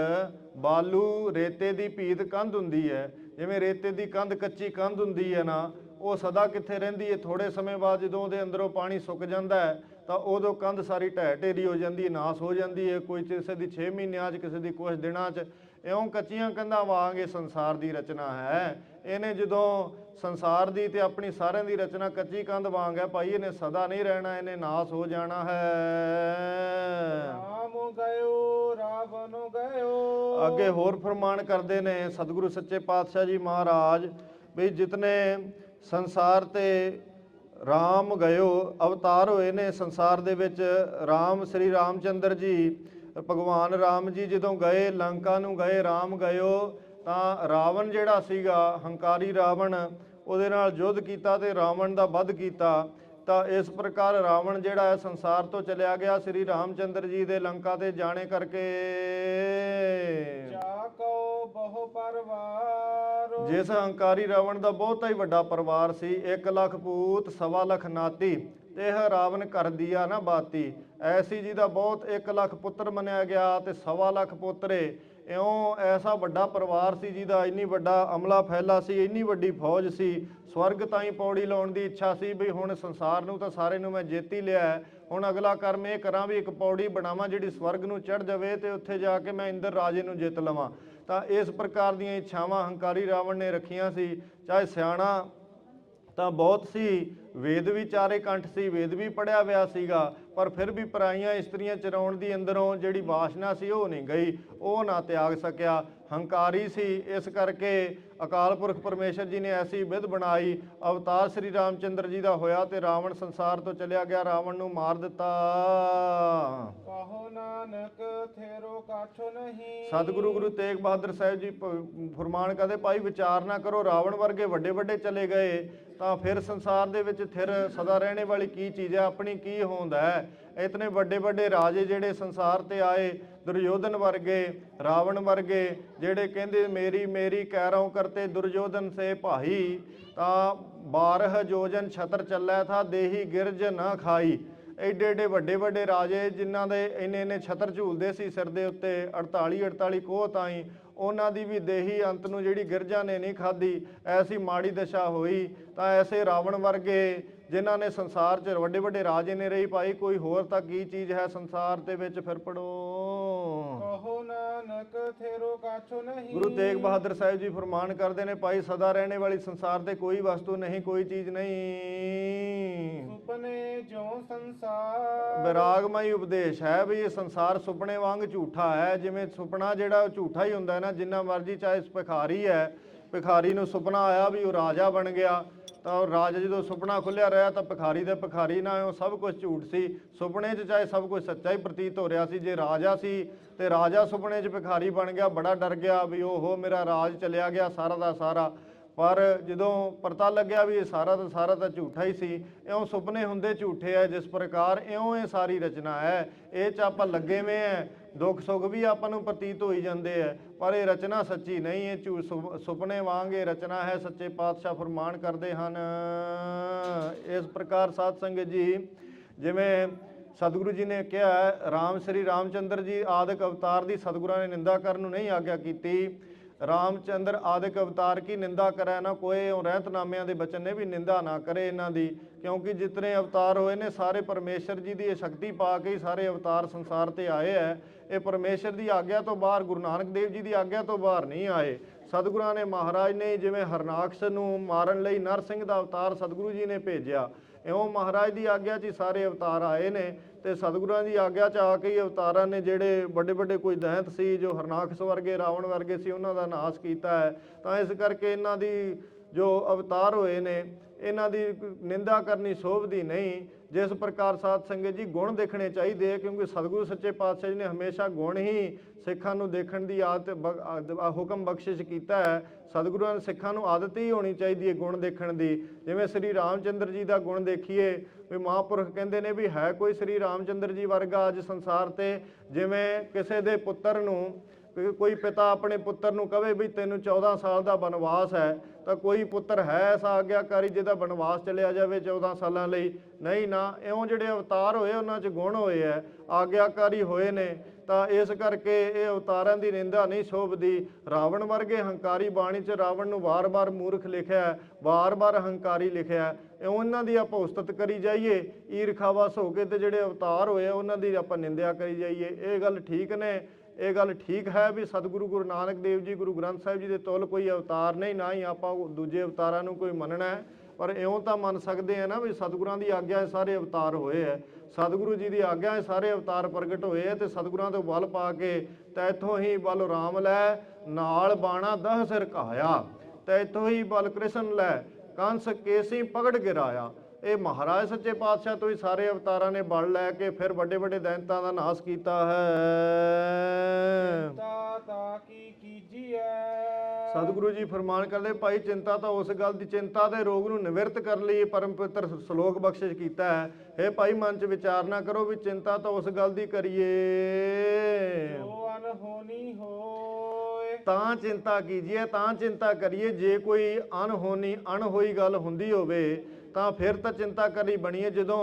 [SPEAKER 2] ਬਾਲੂ ਰੇਤੇ ਦੀ ਭੀਤ ਕੰਧ ਹੁੰਦੀ ਹੈ, ਜਿਵੇਂ ਰੇਤੇ ਦੀ ਕੰਧ ਕੱਚੀ ਕੰਧ ਹੁੰਦੀ ਹੈ ਨਾ, ਉਹ ਸਦਾ ਕਿੱਥੇ ਰਹਿੰਦੀ ਹੈ। ਥੋੜੇ ਸਮੇਂ ਬਾਅਦ ਜਦੋਂ ਉਹਦੇ ਅੰਦਰੋਂ ਪਾਣੀ ਸੁੱਕ ਜਾਂਦਾ ਹੈ ਤਾਂ ਉਦੋਂ ਕੰਧ ਸਾਰੀ ਢਹਿ ਢੇਰੀ ਹੋ ਜਾਂਦੀ ਹੈ, ਨਾਸ ਹੋ ਜਾਂਦੀ ਹੈ। ਕੋਈ ਕਿਸੇ ਦੀ 6 ਮਹੀਨਿਆਂ 'ਚ, ਕਿਸੇ ਦੀ ਕੁਝ ਦਿਨਾਂ 'ਚ। ਇਉਂ ਕੱਚੀਆਂ ਕੰਧਾਂ ਵਾਂਗ ਇਹ ਸੰਸਾਰ ਦੀ ਰਚਨਾ ਹੈ। ਇਹਨੇ ਜਦੋਂ ਸੰਸਾਰ ਦੀ ਤੇ ਆਪਣੀ ਸਾਰਿਆਂ ਦੀ ਰਚਨਾ ਕੱਚੀ ਕੰਧ ਵਾਂਗ ਹੈ ਭਾਈ, ਇਹਨੇ ਸਦਾ ਨਹੀਂ ਰਹਿਣਾ, ਇਹਨੇ ਨਾਸ ਹੋ ਜਾਣਾ ਹੈ।
[SPEAKER 3] ਰਾਮ ਗਇਓ ਰਾਵਣ ਗਇਓ।
[SPEAKER 2] ਅੱਗੇ ਹੋਰ ਫਰਮਾਨ ਕਰਦੇ ਨੇ ਸਤਿਗੁਰੂ ਸੱਚੇ ਪਾਤਸ਼ਾਹ ਜੀ ਮਹਾਰਾਜ ਵੀ ਜਿਤਨੇ ਸੰਸਾਰ ਤੇ ਰਾਮ ਗਇਓ ਅਵਤਾਰ ਹੋਏ ਨੇ ਸੰਸਾਰ ਦੇ ਵਿੱਚ। ਰਾਮ ਸ੍ਰੀ ਰਾਮਚੰਦਰ ਜੀ, ਭਗਵਾਨ ਰਾਮ ਜੀ ਜਦੋਂ ਗਏ ਲੰਕਾ ਨੂੰ ਗਏ, ਰਾਮ ਗਇਓ ਤਾਂ ਰਾਵਣ ਜਿਹੜਾ ਸੀਗਾ ਹੰਕਾਰੀ ਰਾਵਣ, ਉਹਦੇ ਨਾਲ ਯੁੱਧ ਕੀਤਾ ਤੇ ਰਾਵਣ ਦਾ ਵੱਧ ਕੀਤਾ। ਤਾਂ ਇਸ ਪ੍ਰਕਾਰ ਰਾਵਣ ਜਿਹੜਾ ਹੈ ਸੰਸਾਰ ਤੋਂ ਚਲਿਆ ਗਿਆ ਸ੍ਰੀ ਰਾਮਚੰਦਰ ਜੀ ਦੇ ਲੰਕਾ ਤੇ ਜਾਣੇ ਕਰਕੇ।
[SPEAKER 3] ਜਾ ਕਉ ਬਹੁ ਪਰਵਾਰ।
[SPEAKER 2] ਜਿਸ ਹੰਕਾਰੀ ਰਾਵਣ ਦਾ ਬਹੁਤਾ ਹੀ ਵੱਡਾ ਪਰਿਵਾਰ ਸੀ, 1 ਲੱਖ ਪੂਤ 1.25 ਲੱਖ ਨਾਤੀ, ਤੇ ਇਹ ਰਾਵਣ ਕਰ ਦਿਆ ਨਾ ਬਾਤੀ। ਐਸੀ ਜੀ ਦਾ ਬਹੁਤ 1 ਲੱਖ ਪੁੱਤਰ ਮੰਨਿਆ ਗਿਆ ਤੇ 1.25 ਲੱਖ ਪੋਤਰੇ। ਇਉਂ ਐਸਾ ਵੱਡਾ ਪਰਿਵਾਰ ਸੀ ਜਿਹਦਾ ਇੰਨੀ ਵੱਡਾ ਅਮਲਾ ਫੈਲਾ ਸੀ, ਇੰਨੀ ਵੱਡੀ ਫੌਜ ਸੀ। ਸਵਰਗ ਤਾਈਂ ਪੌੜੀ ਲਾਉਣ ਦੀ ਇੱਛਾ ਸੀ ਵੀ ਹੁਣ ਸੰਸਾਰ ਨੂੰ ਤਾਂ ਸਾਰੇ ਨੂੰ ਮੈਂ ਜਿੱਤ ਹੀ ਲਿਆ, ਹੁਣ ਅਗਲਾ ਕਰਮ ਇਹ ਕਰਾਂ ਵੀ ਇੱਕ ਪੌੜੀ ਬਣਾਵਾਂ ਜਿਹੜੀ ਸਵਰਗ ਨੂੰ ਚੜ੍ਹ ਜਾਵੇ ਤੇ ਉੱਥੇ ਜਾ ਕੇ ਮੈਂ ਇੰਦਰ ਰਾਜੇ ਨੂੰ ਜਿੱਤ ਲਵਾਂ। ਤਾਂ ਇਸ ਪ੍ਰਕਾਰ ਦੀਆਂ ਇੱਛਾਵਾਂ ਹੰਕਾਰੀ ਰਾਵਣ ਨੇ ਰੱਖੀਆਂ ਸੀ। ਚਾਹੇ ਸਿਆਣਾ ਤਾਂ ਬਹੁਤ ਸੀ, ਵੇਦ ਵੀ ਚਾਰੇ ਕੰਠ ਸੀ, ਵੇਦ ਵੀ ਪੜ੍ਹਿਆ ਹੋਇਆ ਸੀਗਾ, ਪਰ ਫਿਰ ਵੀ ਪਰਾਈਆਂ ਇਸਤਰੀਆਂ ਚਰਾਉਣ ਦੀ ਅੰਦਰੋਂ ਜਿਹੜੀ ਵਾਸ਼ਨਾ ਸੀ ਉਹ ਨਹੀਂ ਗਈ, ਉਹ ਨਾ ਤਿਆਗ ਸਕਿਆ। ਹੰਕਾਰੀ ਸੀ, ਇਸ ਕਰਕੇ ਅਕਾਲ ਪੁਰਖ ਪਰਮੇਸ਼ਰ ਜੀ ਨੇ ਐਸੀ ਵਿਧ ਬਣਾਈ। ਅਵਤਾਰ ਸ੍ਰੀ ਰਾਮਚੰਦਰ ਜੀ ਦਾ ਹੋਇਆ ਤੇ ਰਾਵਣ ਸੰਸਾਰ ਤੋਂ ਚਲਿਆ ਗਿਆ, ਰਾਵਣ ਨੂੰ ਮਾਰ ਦਿੱਤਾ।
[SPEAKER 3] ਕਹੋ ਨਾਨਕ ਥੇਰੋ ਕਾਛੋ ਨਹੀਂ।
[SPEAKER 2] ਸਤਿਗੁਰੂ ਗੁਰੂ ਤੇਗ ਬਹਾਦਰ ਸਾਹਿਬ ਜੀ ਫਰਮਾਨ ਕਰਦੇ ਭਾਈ ਵਿਚਾਰ ਨਾ ਕਰੋ, ਰਾਵਣ ਵਰਗੇ ਵੱਡੇ ਵੱਡੇ ਚਲੇ ਗਏ ਤਾਂ ਫਿਰ ਸੰਸਾਰ ਦੇ ਵਿੱਚ ਥਿਰ ਸਦਾ ਰਹਿਣੇ ਵਾਲੀ ਕੀ ਚੀਜ਼ ਹੈ, ਆਪਣੀ ਕੀ ਹੋਂਦ ਹੈ। ਇਤਨੇ ਵੱਡੇ ਵੱਡੇ ਰਾਜੇ ਜਿਹੜੇ ਸੰਸਾਰ ਤੇ ਆਏ, ਦੁਰਯੋਧਨ ਵਰਗੇ, ਰਾਵਣ ਵਰਗੇ, ਜਿਹੜੇ ਕਹਿੰਦੇ ਮੇਰੀ ਮੇਰੀ ਕਹਿਰੋਂ ਕਰਤੇ ਦੁਰਯੋਧਨ ਸੇ ਭਾਈ, ਤਾਂ 12 ਜੋਜਨ ਛਤਰ ਚੱਲੈ ਥਾ ਦੇਹੀ ਗਿਰਜ ਨਾ ਖਾਈ। ਐਡੇ ਐਡੇ ਵੱਡੇ ਵੱਡੇ ਰਾਜੇ ਜਿਨ੍ਹਾਂ ਦੇ ਇੰਨੇ ਇੰਨੇ ਛਤਰ ਝੂਲਦੇ ਸੀ ਸਿਰ ਦੇ ਉੱਤੇ, 48 ਕੋਹ ਤਾਈਂ, ਉਹਨਾਂ ਦੀ ਵੀ ਦੇਹੀ ਅੰਤ ਨੂੰ ਜਿਹੜੀ ਗਿਰਜਾਂ ਨੇ ਨਹੀਂ ਖਾਧੀ। ਐਸੀ ਮਾੜੀ ਦਸ਼ਾ ਹੋਈ। ਤਾਂ ਐਸੇ ਰਾਵਣ ਵਰਗੇ ਜਿਨ੍ਹਾਂ ਨੇ ਸੰਸਾਰ 'ਚ ਵੱਡੇ ਵੱਡੇ ਰਾਜੇ ਨੇ ਰਹੀ ਭਾਈ, ਕੋਈ ਹੋਰ ਤਾਂ ਕੀ ਚੀਜ਼ ਹੈ ਸੰਸਾਰ ਦੇ ਵਿੱਚ। ਫਿਰ ਪੜੋ
[SPEAKER 3] ਕਹੋ ਨਾਨਕ ਥੇਰੋ ਕਾਛੋ ਨਹੀਂ।
[SPEAKER 2] ਗੁਰੂ ਤੇਗ ਬਹਾਦਰ ਸਾਹਿਬ ਜੀ ਫਰਮਾਨ ਕਰਦੇ ਨੇ ਭਾਈ ਸਦਾ ਰਹਿਣੇ ਵਾਲੀ ਸੰਸਾਰ ਤੇ ਕੋਈ ਵਸਤੂ ਨਹੀਂ, ਕੋਈ ਚੀਜ਼ ਨਹੀਂ।
[SPEAKER 3] ਸੁਪਨੇ ਜਿਉ ਸੰਸਾਰ।
[SPEAKER 2] ਵਿਰਾਗਮਈ ਉਪਦੇਸ਼ ਹੈ ਵੀ ਇਹ ਸੰਸਾਰ ਸੁਪਨੇ ਵਾਂਗ ਝੂਠਾ ਹੈ। ਜਿਵੇਂ ਸੁਪਨਾ ਜਿਹੜਾ ਝੂਠਾ ਹੀ ਹੁੰਦਾ ਨਾ, ਜਿੰਨਾ ਮਰਜ਼ੀ ਚਾਹੇ ਭਿਖਾਰੀ ਹੈ, ਭਿਖਾਰੀ ਨੂੰ ਸੁਪਨਾ ਆਇਆ ਵੀ ਉਹ ਰਾਜਾ ਬਣ ਗਿਆ, ਤਾਂ ਉਹ ਰਾਜ ਜਦੋਂ ਸੁਪਨਾ ਖੁੱਲਿਆ ਰਿਹਾ ਤਾਂ ਭਿਖਾਰੀ ਦੇ ਭਿਖਾਰੀ ਨਾ ਉਹ ਸਭ ਕੁਝ ਝੂਠ ਸੀ। ਸੁਪਨੇ 'ਚ ਚਾਹੇ ਸਭ ਕੁਝ ਸੱਚਾ ਹੀ ਪ੍ਰਤੀਤ ਹੋ ਰਿਹਾ ਸੀ। ਜੇ ਰਾਜਾ ਸੀ ਤੇ ਰਾਜਾ ਸੁਪਨੇ 'ਚ ਭਿਖਾਰੀ ਬਣ ਗਿਆ, ਬੜਾ ਡਰ ਗਿਆ ਵੀ ਓਹੋ ਮੇਰਾ ਰਾਜ ਚਲਿਆ ਗਿਆ ਸਾਰਾ ਦਾ ਸਾਰਾ। ਪਰ ਜਦੋਂ ਪਤਾ ਲੱਗਿਆ ਵੀ ਇਹ ਸਾਰਾ ਦਾ ਸਾਰਾ ਤਾਂ ਝੂਠਾ ਹੀ ਸੀ। ਇਉਂ ਸੁਪਨੇ ਹੁੰਦੇ ਝੂਠੇ ਹੈ ਜਿਸ ਪ੍ਰਕਾਰ, ਇਉਂ ਇਹ ਸਾਰੀ ਰਚਨਾ ਹੈ। ਇਹ 'ਚ ਆਪਾਂ ਲੱਗੇ ਹੋਏ ਹੈ, ਦੁੱਖ ਸੁੱਖ ਵੀ ਆਪਾਂ ਨੂੰ ਪ੍ਰਤੀਤ ਹੋਈ ਜਾਂਦੇ ਹੈ, ਪਰ ਇਹ ਰਚਨਾ ਸੱਚੀ ਨਹੀਂ ਹੈ। ਸੁਪਨੇ ਵਾਂਗ ਇਹ ਰਚਨਾ ਹੈ, ਸੱਚੇ ਪਾਤਸ਼ਾਹ ਫਰਮਾਨ ਕਰਦੇ ਹਨ। ਇਸ ਪ੍ਰਕਾਰ ਸਾਧ ਸੰਗਤ ਜੀ, ਜਿਵੇਂ ਸਤਿਗੁਰੂ ਜੀ ਨੇ ਕਿਹਾ ਰਾਮ ਸ੍ਰੀ ਰਾਮਚੰਦਰ ਜੀ ਆਦਿਕ ਅਵਤਾਰ ਦੀ ਸਤਿਗੁਰਾਂ ਨੇ ਨਿੰਦਾ ਕਰਨ ਨੂੰ ਨਹੀਂ ਆਗਿਆ ਕੀਤੀ। ਰਾਮਚੰਦਰ ਆਦਿਕ ਅਵਤਾਰ ਕੀ ਨਿੰਦਾ ਕਰੇ ਨਾ ਕੋਏ, ਉਹ ਰਹਿਤਨਾਮਿਆਂ ਦੇ ਬਚਨ ਨੇ ਵੀ ਨਿੰਦਾ ਨਾ ਕਰੇ ਇਹਨਾਂ ਦੀ, ਕਿਉਂਕਿ ਜਿਤਨੇ ਅਵਤਾਰ ਹੋਏ ਨੇ ਸਾਰੇ ਪਰਮੇਸ਼ਰ ਜੀ ਦੀ ਇਹ ਸ਼ਕਤੀ ਪਾ ਕੇ ਹੀ ਸਾਰੇ ਅਵਤਾਰ ਸੰਸਾਰ ਤੇ ਆਏ ਹੈ। ਇਹ ਪਰਮੇਸ਼ਰ ਦੀ ਆਗਿਆ ਤੋਂ ਬਾਹਰ, ਗੁਰੂ ਨਾਨਕ ਦੇਵ ਜੀ ਦੀ ਆਗਿਆ ਤੋਂ ਬਾਹਰ ਨਹੀਂ ਆਏ। ਸਤਿਗੁਰਾਂ ਨੇ ਮਹਾਰਾਜ ਨੇ ਜਿਵੇਂ ਹਰਨਾਕਸ਼ ਨੂੰ ਮਾਰਨ ਲਈ ਨਰਸਿੰਘ ਦਾ ਅਵਤਾਰ ਸਤਿਗੁਰੂ ਜੀ ਨੇ ਭੇਜਿਆ, ਇਉਂ ਮਹਾਰਾਜ ਦੀ ਆਗਿਆ 'ਚ ਹੀ ਸਾਰੇ ਅਵਤਾਰ ਆਏ ਨੇ। ਤੇ ਸਤਿਗੁਰਾਂ ਦੀ ਆਗਿਆ 'ਚ ਆ ਕੇ ਹੀ ਅਵਤਾਰਾਂ ਨੇ ਜਿਹੜੇ ਵੱਡੇ ਵੱਡੇ ਕੋਈ ਦੈਂਤ ਸੀ ਜੋ ਹਰਨਾਕਸ਼ ਵਰਗੇ ਰਾਵਣ ਵਰਗੇ ਸੀ ਉਹਨਾਂ ਦਾ ਨਾਸ਼ ਕੀਤਾ ਹੈ। ਤਾਂ ਇਸ ਕਰਕੇ ਇਹਨਾਂ ਦੀ ਜੋ ਅਵਤਾਰ ਹੋਏ ਨੇ ਇਹਨਾਂ ਦੀ ਨਿੰਦਾ ਕਰਨੀ ਸ਼ੋਭਦੀ ਨਹੀਂ। ਜਿਸ ਪ੍ਰਕਾਰ ਸਾਧ ਸੰਗਤ ਜੀ ਗੁਣ ਦੇਖਣੇ ਚਾਹੀਦੇ, ਕਿਉਂਕਿ ਸਤਿਗੁਰੂ ਸੱਚੇ ਪਾਤਸ਼ਾਹ ਜੀ ਨੇ ਹਮੇਸ਼ਾ ਗੁਣ ਹੀ ਸਿੱਖਾਂ ਨੂੰ ਦੇਖਣ ਦੀ ਹੁਕਮ ਬਖਸ਼ਿਸ਼ ਕੀਤਾ ਹੈ। ਸਤਿਗੁਰਾਂ ਨੇ ਸਿੱਖਾਂ ਨੂੰ ਆਦਤ ਹੀ ਹੋਣੀ ਚਾਹੀਦੀ ਹੈ ਗੁਣ ਦੇਖਣ ਦੀ। ਜਿਵੇਂ ਸ੍ਰੀ ਰਾਮਚੰਦਰ ਜੀ ਦਾ ਗੁਣ ਦੇਖੀਏ ਵੀ ਮਹਾਂਪੁਰਖ ਕਹਿੰਦੇ ਨੇ ਵੀ ਹੈ ਕੋਈ ਸ੍ਰੀ ਰਾਮਚੰਦਰ ਜੀ ਵਰਗਾ ਅੱਜ ਸੰਸਾਰ ਤੇ। ਜਿਵੇਂ ਕਿਸੇ ਦੇ ਪੁੱਤਰ ਨੂੰ ਕੋਈ ਪਿਤਾ ਆਪਣੇ ਪੁੱਤਰ ਨੂੰ ਕਵੇ ਵੀ ਤੈਨੂੰ 14 ਸਾਲ ਦਾ ਬਨਵਾਸ ਹੈ, ਤਾਂ ਕੋਈ ਪੁੱਤਰ ਹੈ ਐਸਾ ਆਗਿਆਕਾਰੀ ਜਿਹਦਾ ਬਨਵਾਸ ਚਲਿਆ ਜਾਵੇ 14 ਸਾਲਾਂ ਲਈ? ਨਹੀਂ ਨਾ। ਇਉਂ ਜਿਹੜੇ ਅਵਤਾਰ ਹੋਏ ਉਹਨਾਂ 'ਚ ਗੁਣ ਹੋਏ ਹੈ, ਆਗਿਆਕਾਰੀ ਹੋਏ ਨੇ। ਤਾਂ ਇਸ ਕਰਕੇ ਇਹ ਅਵਤਾਰਾਂ ਦੀ ਨਿੰਦਾ ਨਹੀਂ ਸ਼ੋਭਦੀ। ਰਾਵਣ ਵਰਗੇ ਹੰਕਾਰੀ ਬਾਣੀ 'ਚ ਰਾਵਣ ਨੂੰ ਵਾਰ-ਵਾਰ ਮੂਰਖ ਲਿਖਿਆ, ਵਾਰ-ਵਾਰ ਹੰਕਾਰੀ ਲਿਖਿਆ। ਇਉਂ ਇਹਨਾਂ ਦੀ ਆਪਾਂ ਉਸਤਤ ਕਰੀ ਜਾਈਏ, ਈਰਖਾਵਸ ਹੋ ਕੇ, ਤੇ ਜਿਹੜੇ ਅਵਤਾਰ ਹੋਏ ਉਹਨਾਂ ਦੀ ਆਪਾਂ ਨਿੰਦਿਆ ਕਰੀ ਜਾਈਏ। ਇਹ ਗੱਲ ਠੀਕ ਨੇ? ਇਹ ਗੱਲ ਠੀਕ ਹੈ ਵੀ ਸਤਿਗੁਰੂ ਗੁਰੂ ਨਾਨਕ ਦੇਵ ਜੀ ਗੁਰੂ ਗ੍ਰੰਥ ਸਾਹਿਬ ਜੀ ਦੇ ਤੁੱਲ ਕੋਈ ਅਵਤਾਰ ਨਹੀਂ, ਨਾ ਹੀ ਆਪਾਂ ਦੂਜੇ ਅਵਤਾਰਾਂ ਨੂੰ ਕੋਈ ਮੰਨਣਾ ਹੈ। ਪਰ ਇਉਂ ਤਾਂ ਮੰਨ ਸਕਦੇ ਆ ਨਾ ਵੀ ਸਤਿਗੁਰਾਂ ਦੀ ਆਗਿਆ ਸਾਰੇ ਅਵਤਾਰ ਹੋਏ ਹੈ, ਸਤਿਗੁਰੂ ਜੀ ਦੀ ਆਗਿਆ ਸਾਰੇ ਅਵਤਾਰ ਪ੍ਰਗਟ ਹੋਏ ਹੈ। ਤੇ ਸਤਿਗੁਰਾਂ ਤੋਂ ਬਲ ਪਾ ਕੇ ਤੈਥੋਂ ਹੀ ਬਲ ਰਾਮ ਲੈ, ਨਾਲ ਬਾਣਾ 10 ਸਿਰ ਕਹਾਇਆ, ਤੈਥੋਂ ਹੀ ਬਲ ਕ੍ਰਿਸ਼ਨ ਲੈ, ਕੰਸ ਕੇਸੀ ਪਗੜ ਗਿਰਾਇਆ। ਇਹ ਮਹਾਰਾਜ ਸੱਚੇ ਪਾਤਸ਼ਾਹ ਤੋਂ ਹੀ ਸਾਰੇ ਅਵਤਾਰਾਂ ਨੇ ਬਲ ਲੈ ਕੇ ਫਿਰ ਵੱਡੇ ਵੱਡੇ ਦੈਂਤਾਂ ਦਾ ਨਾਸ਼ ਕੀਤਾ ਹੈ। ਸਤਿਗੁਰੂ ਜੀ ਫਰਮਾਨ ਕਰਦੇ, ਭਾਈ ਚਿੰਤਾ ਤਾਂ ਉਸ ਗੱਲ ਦੀ, ਚਿੰਤਾ ਦੇ ਰੋਗ ਨੂੰ ਨਿਵਰਤ ਕਰਨ ਲਈ ਪਰਮ ਪਵਿੱਤਰ ਸ਼ਲੋਕ ਬਖਸ਼ਿਸ਼ ਕੀਤਾ ਹੈ। ਇਹ ਭਾਈ ਮਨ 'ਚ ਵਿਚਾਰ ਨਾ ਕਰੋ ਵੀ ਚਿੰਤਾ ਤਾਂ ਉਸ ਗੱਲ ਦੀ ਕਰੀਏ
[SPEAKER 3] ਜੋ ਅਨਹੋਣੀ ਹੋਏ,
[SPEAKER 2] ਤਾਂ ਚਿੰਤਾ ਕੀਜੀਏ, ਤਾਂ ਚਿੰਤਾ ਕਰੀਏ। ਜੇ ਕੋਈ ਅਣਹੋਈ ਗੱਲ ਹੁੰਦੀ ਹੋਵੇ ਤਾਂ ਫਿਰ ਤਾਂ ਚਿੰਤਾ ਕਰਨੀ ਬਣੀ ਹੈ। ਜਦੋਂ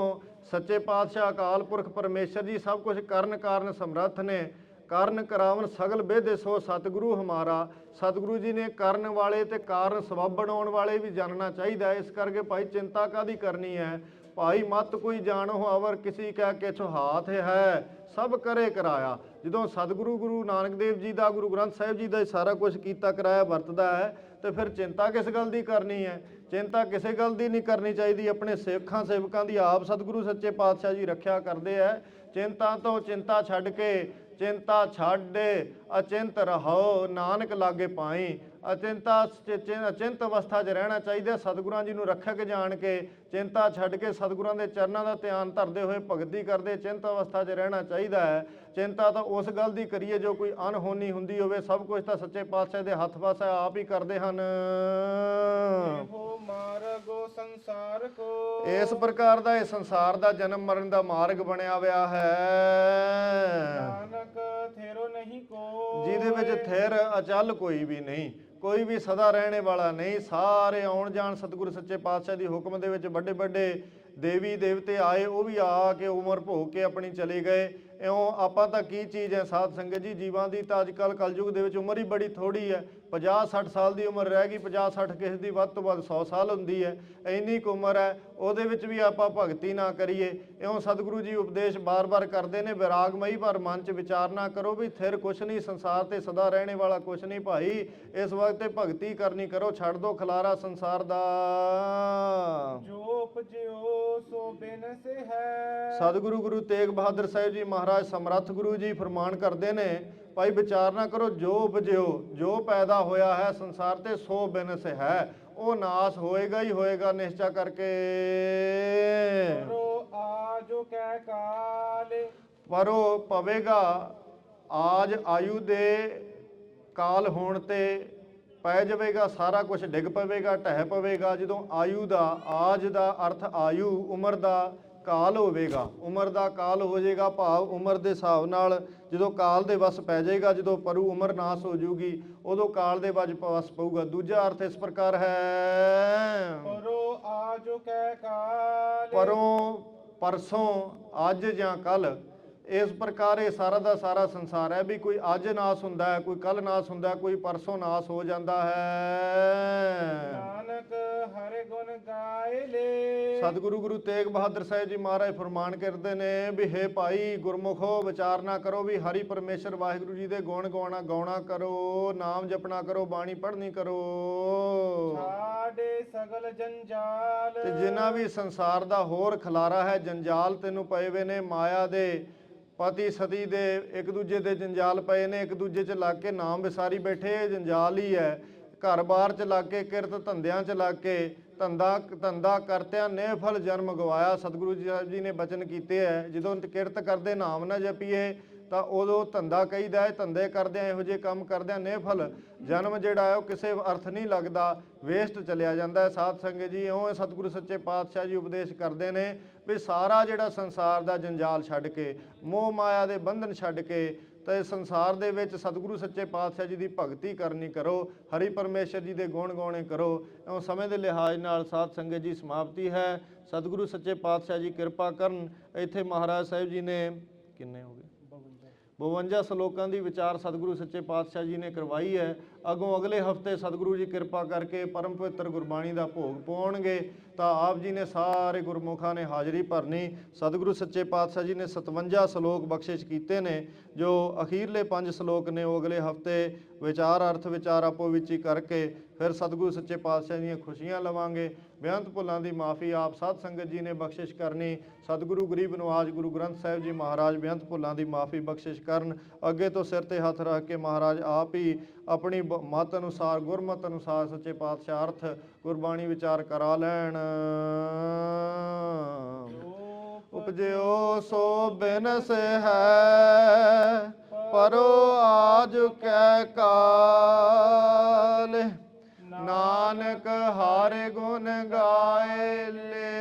[SPEAKER 2] ਸੱਚੇ ਪਾਤਸ਼ਾਹ ਅਕਾਲ ਪੁਰਖ ਪਰਮੇਸ਼ਰ ਜੀ ਸਭ ਕੁਝ ਕਰਨ ਕਾਰਨ ਸਮਰੱਥ ਨੇ, ਕਾਰਨ ਕਰਾਵਨ ਸਗਲ ਬੇਦੇ ਸੋ ਸਤਿਗੁਰੂ ਹਮਾਰਾ। ਸਤਿਗੁਰੂ ਜੀ ਨੇ ਕਰਨ ਵਾਲੇ ਤੇ ਕਾਰਨ ਸਬੱਬ ਬਣਾਉਣ ਵਾਲੇ ਵੀ ਜਾਣਨਾ ਚਾਹੀਦਾ। ਇਸ ਕਰਕੇ ਭਾਈ ਚਿੰਤਾ ਕਾਹਦੀ ਕਰਨੀ ਹੈ? ਭਾਈ ਮਤ ਕੋਈ ਜਾਣੋ ਅਵਰ ਕਿਸੇ ਕਾ ਕਿਛੁ ਹਾਥ ਹੈ, ਸਭ ਕਰੇ ਕਰਾਇਆ। ਜਦੋਂ ਸਤਿਗੁਰੂ ਗੁਰੂ ਨਾਨਕ ਦੇਵ ਜੀ ਦਾ, ਗੁਰੂ ਗ੍ਰੰਥ ਸਾਹਿਬ ਜੀ ਦਾ ਸਾਰਾ ਕੁਝ ਕੀਤਾ ਕਰਾਇਆ ਵਰਤਦਾ ਹੈ, ਤੇ ਫਿਰ ਚਿੰਤਾ ਕਿਸ ਗੱਲ ਦੀ ਕਰਨੀ ਹੈ? ਚਿੰਤਾ ਕਿਸੇ ਗੱਲ ਦੀ ਨਹੀਂ ਕਰਨੀ ਚਾਹੀਦੀ। ਆਪਣੇ ਸੇਵਕਾਂ ਦੀ ਆਪ ਸਤਿਗੁਰੂ ਸੱਚੇ ਪਾਤਸ਼ਾਹ ਜੀ ਰੱਖਿਆ ਕਰਦੇ ਹੈ। ਚਿੰਤਾ ਤੋਂ ਚਿੰਤਾ ਛੱਡ ਕੇ, ਚਿੰਤਾ ਛੱਡ ਅਚਿੰਤ ਰਹੋ, ਨਾਨਕ ਲਾਗੇ ਪਾਈ। ਅਚਿੰਤ ਅਵਸਥਾ 'ਚ ਰਹਿਣਾ ਚਾਹੀਦਾ। ਸਤਿਗੁਰਾਂ ਜੀ ਨੂੰ ਰੱਖਿਅਕ ਜਾਣ ਕੇ ਚਿੰਤਾ ਛੱਡ ਕੇ ਸਤਿਗੁਰਾਂ ਦੇ ਚਰਨਾਂ ਦਾ ਧਿਆਨ ਧਰਦੇ ਹੋਏ ਭਗਤੀ ਕਰਦੇ ਚਿੰਤ ਅਵਸਥਾ 'ਚ ਰਹਿਣਾ ਚਾਹੀਦਾ ਹੈ। ਚਿੰਤਾ ਤਾਂ ਉਸ ਗੱਲ ਦੀ ਕਰੀਏ ਜੋ ਕੋਈ ਅਣਹੋਣੀ ਹੁੰਦੀ ਹੋਵੇ। ਸਭ ਕੁਝ ਤਾਂ ਸੱਚੇ ਪਾਤਸ਼ਾਹ ਦੇ ਹੱਥ ਵਸ ਹੈ, ਆਪ ਹੀ ਕਰਦੇ ਹਨ।
[SPEAKER 3] ਸੰਸਾਰ ਕੋ,
[SPEAKER 2] ਇਸ ਪ੍ਰਕਾਰ ਦਾ ਇਹ ਸੰਸਾਰ ਦਾ ਜਨਮ ਮਰਨ ਦਾ ਮਾਰਗ ਬਣਿਆ ਹੋਇਆ ਹੈ।
[SPEAKER 3] ਨਾਨਕ ਥੇਰੋ ਨਹੀਂ ਕੋ,
[SPEAKER 2] ਜਿਹਦੇ ਵਿੱਚ ਥਿਰ ਅਚਲ ਕੋਈ ਵੀ ਨਹੀਂ, ਕੋਈ ਵੀ ਸਦਾ ਰਹਿਣੇ ਵਾਲਾ ਨਹੀਂ। ਸਾਰੇ ਆਉਣ ਜਾਣ ਸਤਿਗੁਰੂ ਸੱਚੇ ਪਾਤਸ਼ਾਹ ਦੀ ਹੁਕਮ ਦੇ ਵਿੱਚ ਵੱਡੇ ਵੱਡੇ ਦੇਵੀ ਦੇਵਤੇ ਆਏ, ਉਹ ਵੀ ਆ ਕੇ ਉਮਰ ਭੋਗ ਕੇ ਆਪਣੀ ਚਲੇ ਗਏ। ਇਉਂ ਆਪਾਂ ਤਾਂ ਕੀ ਚੀਜ਼ ਹੈ ਸਾਧ ਸੰਗਤ ਜੀ? ਜੀਵਾਂ ਦੀ ਤਾਂ ਅੱਜ ਕੱਲ੍ਹ ਕਲਯੁਗ ਦੇ ਵਿੱਚ ਉਮਰ ਹੀ ਬੜੀ ਥੋੜ੍ਹੀ ਹੈ। 50-60 ਸਾਲ ਦੀ ਉਮਰ ਰਹਿ ਗਈ, 50-60 ਕਿਸੇ ਦੀ ਵੱਧ ਤੋਂ ਵੱਧ 100 ਸਾਲ ਹੁੰਦੀ ਹੈ। ਇੰਨੀ ਕੁ ਉਮਰ ਹੈ, ਉਹਦੇ ਵਿੱਚ ਵੀ ਆਪਾਂ ਭਗਤੀ ਨਾ ਕਰੀਏ। ਇਉਂ ਸਤਿਗੁਰੂ ਜੀ ਉਪਦੇਸ਼ ਬਾਰ-ਬਾਰ ਕਰਦੇ ਨੇ, ਵਿਰਾਗਮਈ ਪਰ ਮਨ 'ਚ ਵਿਚਾਰ ਨਾ ਕਰੋ ਵੀ ਥਿਰ ਕੁਛ ਨਹੀਂ, ਸੰਸਾਰ ਤੇ ਸਦਾ ਰਹਿਣੇ ਵਾਲਾ ਕੁਛ ਨਹੀਂ ਭਾਈ। ਇਸ ਵਕਤ ਤੇ ਭਗਤੀ ਕਰਨੀ ਕਰੋ, ਛੱਡ ਦੋ ਖਲਾਰਾ ਸੰਸਾਰ ਦਾ।
[SPEAKER 3] ਜੋ ਉਪਜਿਓ ਸੋ ਬਿਨਸ ਹੈ।
[SPEAKER 2] ਸਤਿਗੁਰੂ ਗੁਰੂ ਤੇਗ ਬਹਾਦਰ ਸਾਹਿਬ ਜੀ ਮਹਾਰਾਜ ਸਮਰੱਥ ਗੁਰੂ ਜੀ ਫਰਮਾਨ ਕਰਦੇ ਨੇ, ਭਾਈ ਵਿਚਾਰ ਨਾ ਕਰੋ, ਜੋ ਉਪਜਿਓ, ਜੋ ਪੈਦਾ ਹੋਇਆ ਹੈ ਸੰਸਾਰ ਤੇ ਸੋ ਬਿਨਸ ਹੈ, ਉਹ ਨਾਸ ਹੋਏਗਾ ਹੀ ਹੋਏਗਾ ਨਿਸ਼ਚਾ ਕਰਕੇ।
[SPEAKER 3] ਪਰੋ ਆਜੋ ਕਹਿ ਕਾਲ,
[SPEAKER 2] ਪਰੋ ਪਵੇਗਾ ਆਜ ਆਯੂ ਦੇ ਕਾਲ ਹੋਣ ਤੇ ਪੈ ਜਾਵੇਗਾ, ਸਾਰਾ ਕੁਝ ਡਿੱਗ ਪਵੇਗਾ, ਢਹਿ ਪਵੇਗਾ। ਜਦੋਂ ਆਯੂ ਦਾ, ਆਜ ਦਾ ਅਰਥ ਆਯੂ, ਉਮਰ ਦਾ ਕਾਲ ਹੋਵੇਗਾ, ਉਮਰ ਦਾ ਕਾਲ ਹੋ ਜਾਏਗਾ, ਭਾਵ ਉਮਰ ਦੇ ਹਿਸਾਬ ਨਾਲ ਜਦੋਂ ਕਾਲ ਦੇ ਵਸ ਪੈ ਜਾਏਗਾ, ਜਦੋਂ ਪਰੂ ਉਮਰ ਨਾਸ ਹੋ ਜੂਗੀ, ਉਦੋਂ ਕਾਲ ਦੇ ਵਸ ਪਊਗਾ। ਦੂਜਾ ਅਰਥ ਇਸ ਪ੍ਰਕਾਰ ਹੈ,
[SPEAKER 3] ਪਰੋ ਆਜੋ ਕਹਿ ਕਾਲ,
[SPEAKER 2] ਪਰੋਂ ਪਰਸੋਂ ਅੱਜ ਜਾਂ ਕੱਲ, ਇਸ ਪ੍ਰਕਾਰ ਇਹ ਸਾਰਾ ਦਾ ਸਾਰਾ ਸੰਸਾਰ ਹੈ ਵੀ ਕੋਈ ਅੱਜ ਨਾਸ ਹੁੰਦਾ ਹੈ, ਕੋਈ ਕੱਲ ਨਾਸ ਹੁੰਦਾ ਹੈ, ਕੋਈ ਪਰਸੋਂ ਨਾਸ ਹੋ ਜਾਂਦਾ ਹੈ।
[SPEAKER 3] ਨਾਨਕ ਹਰਿ ਗੁਣ ਗਾਏ ਲੈ।
[SPEAKER 2] ਸਤਿਗੁਰੂ ਗੁਰੂ ਤੇਗ ਬਹਾਦਰ ਸਾਹਿਬ ਜੀ ਮਹਾਰਾਜ ਫਰਮਾਨ ਕਰਦੇ ਨੇ ਵੀ ਹੇ ਭਾਈ ਗੁਰਮੁਖੋ, ਵਿਚਾਰ ਨਾ ਕਰੋ ਵੀ ਹਰੀ ਪਰਮੇਸ਼ਰ ਵਾਹਿਗੁਰੂ ਜੀ ਦੇ ਗੁਣ ਗਾਉਣਾ ਕਰੋ, ਨਾਮ ਜਪਣਾ ਕਰੋ, ਬਾਣੀ ਪੜ੍ਹਨੀ ਕਰੋ।
[SPEAKER 3] ਛਾੜੇ ਸਗਲ ਜੰਜਾਲ।
[SPEAKER 2] ਤੇ ਜਿੰਨਾ ਵੀ ਸੰਸਾਰ ਦਾ ਹੋਰ ਖਲਾਰਾ ਹੈ, ਜੰਜਾਲ ਤੈਨੂੰ ਪਏ ਵੇ ਨੇ, ਮਾਇਆ ਦੇ, ਪਤੀ ਸਤੀ ਦੇ, ਇੱਕ ਦੂਜੇ ਦੇ ਜੰਜਾਲ ਪਏ ਨੇ, ਇੱਕ ਦੂਜੇ 'ਚ ਲੱਗ ਕੇ ਨਾਮ ਵਿਸਾਰੀ ਬੈਠੇ, ਇਹ ਜੰਜਾਲ ਹੀ ਹੈ। ਘਰ-ਬਾਰ 'ਚ ਲੱਗ ਕੇ, ਕਿਰਤ ਧੰਦਿਆਂ 'ਚ ਲੱਗ ਕੇ, ਧੰਦਾ ਕਰਤਿਆਂ ਨੇ ਫਲ ਜਨਮ ਗਵਾਇਆ। ਸਤਿਗੁਰੂ ਜੀ ਨੇ ਬਚਨ ਕੀਤੇ ਹੈ, ਜਦੋਂ ਕਿਰਤ ਕਰਦੇ ਨਾਮ ਨਾ ਜਪੀਏ ਤਾਂ ਉਦੋਂ ਧੰਦਾ ਕਹੀਦਾ ਹੈ, ਧੰਦੇ ਕਰਦਿਆਂ ਇਹੋ ਜਿਹੇ ਕੰਮ ਕਰਦਿਆਂ ਨੇ ਫਲ ਜਨਮ ਜਿਹੜਾ ਹੈ ਉਹ ਕਿਸੇ ਅਰਥ ਨਹੀਂ ਲੱਗਦਾ, ਵੇਸਟ ਚਲਿਆ ਜਾਂਦਾ ਹੈ। ਸਾਧ ਸੰਗਤ ਜੀ, ਇਉਂ ਸਤਿਗੁਰੂ ਸੱਚੇ ਪਾਤਸ਼ਾਹ ਜੀ ਉਪਦੇਸ਼ ਕਰਦੇ ਨੇ ਵੀ ਸਾਰਾ ਜਿਹੜਾ ਸੰਸਾਰ ਦਾ ਜੰਜਾਲ ਛੱਡ ਕੇ, ਮੋਹ ਮਾਇਆ ਦੇ ਬੰਧਨ ਛੱਡ ਕੇ ਤੇ ਸੰਸਾਰ ਦੇ ਵਿੱਚ ਸਤਿਗੁਰੂ ਸੱਚੇ ਪਾਤਸ਼ਾਹ ਜੀ ਦੀ ਭਗਤੀ ਕਰਨੀ ਕਰੋ, ਹਰੀ ਪਰਮੇਸ਼ਰ ਜੀ ਦੇ ਗੁਣ ਗਾਉਣੇ ਕਰੋ। ਇਉਂ ਸਮੇਂ ਦੇ ਲਿਹਾਜ਼ ਨਾਲ ਸਾਧ ਸੰਗਤ ਜੀ ਸਮਾਪਤੀ ਹੈ। ਸਤਿਗੁਰੂ ਸੱਚੇ ਪਾਤਸ਼ਾਹ ਜੀ ਕਿਰਪਾ ਕਰਨ। ਇੱਥੇ ਮਹਾਰਾਜ ਸਾਹਿਬ ਜੀ ਨੇ ਕਿੰਨੇ ਹੋ ਗਏ 52 ਸ਼ਲੋਕਾਂ ਦੀ ਵਿਚਾਰ ਸਤਿਗੁਰੂ ਸੱਚੇ ਪਾਤਸ਼ਾਹ ਜੀ ਨੇ ਕਰਵਾਈ ਹੈ। ਅੱਗੋਂ ਅਗਲੇ ਹਫਤੇ ਸਤਿਗੁਰੂ ਜੀ ਕਿਰਪਾ ਕਰਕੇ ਪਰਮ ਪਵਿੱਤਰ ਗੁਰਬਾਣੀ ਦਾ ਭੋਗ ਪਾਉਣਗੇ ਤਾਂ ਆਪ ਜੀ ਨੇ ਸਾਰੇ ਗੁਰਮੁਖਾਂ ਨੇ ਹਾਜ਼ਰੀ ਭਰਨੀ। ਸਤਿਗੁਰੂ ਸੱਚੇ ਪਾਤਸ਼ਾਹ ਜੀ ਨੇ 57 ਸ਼ਲੋਕ ਬਖਸ਼ਿਸ਼ ਕੀਤੇ ਨੇ, ਜੋ ਅਖੀਰਲੇ 5 ਸ਼ਲੋਕ ਨੇ ਉਹ ਅਗਲੇ ਹਫਤੇ ਵਿਚਾਰ ਅਰਥ ਵਿਚਾਰ ਆਪੋ ਵਿੱਚ ਹੀ ਕਰਕੇ ਫਿਰ ਸਤਿਗੁਰੂ ਸੱਚੇ ਪਾਤਸ਼ਾਹ ਦੀਆਂ ਖੁਸ਼ੀਆਂ ਲਵਾਂਗੇ। ਬੇਅੰਤ ਭੁੱਲਾਂ ਦੀ ਮਾਫੀ ਆਪ ਸਾਧ ਸੰਗਤ ਜੀ ਨੇ ਬਖਸ਼ਿਸ਼ ਕਰਨੀ। ਸਤਿਗੁਰੂ ਗਰੀਬ ਨਵਾਜ ਗੁਰੂ ਗ੍ਰੰਥ ਸਾਹਿਬ ਜੀ ਮਹਾਰਾਜ ਬੇਅੰਤ ਭੁੱਲਾਂ ਦੀ ਮਾਫੀ ਬਖਸ਼ਿਸ਼ ਕਰਨ। ਅੱਗੇ ਤੋਂ ਸਿਰ ਤੇ ਹੱਥ ਰੱਖ ਕੇ ਮਹਾਰਾਜ ਆਪ ਹੀ ਆਪਣੀ ਮਤ ਅਨੁਸਾਰ, ਗੁਰਮਤ ਅਨੁਸਾਰ ਸੱਚੇ ਪਾਤਸ਼ਾਹ ਅਰਥ ਗੁਰਬਾਣੀ ਵਿਚਾਰ ਕਰਾ ਲੈਣ। ਉਪਜਿਓ ਸੋ ਬਿਨਸ ਹੈ, ਪਰੋ ਆਜ ਕੈ ਕਾਲ। ਨਾਨਕ ਹਰਿ ਗੁਣ ਗਾਏ ਲੈ,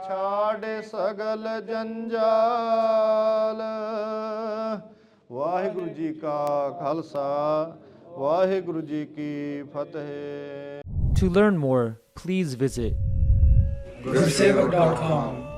[SPEAKER 2] ਛਾੜ ਸਗਲ ਜੰਜਾਲ। ਵਾਹਿਗੁਰੂ ਜੀ ਕਾ ਖਾਲਸਾ, ਵਾਹਿਗੁਰੂ ਜੀ ਕੀ ਫਤਿਹ।
[SPEAKER 4] To learn more, please visit
[SPEAKER 5] gurusevak.com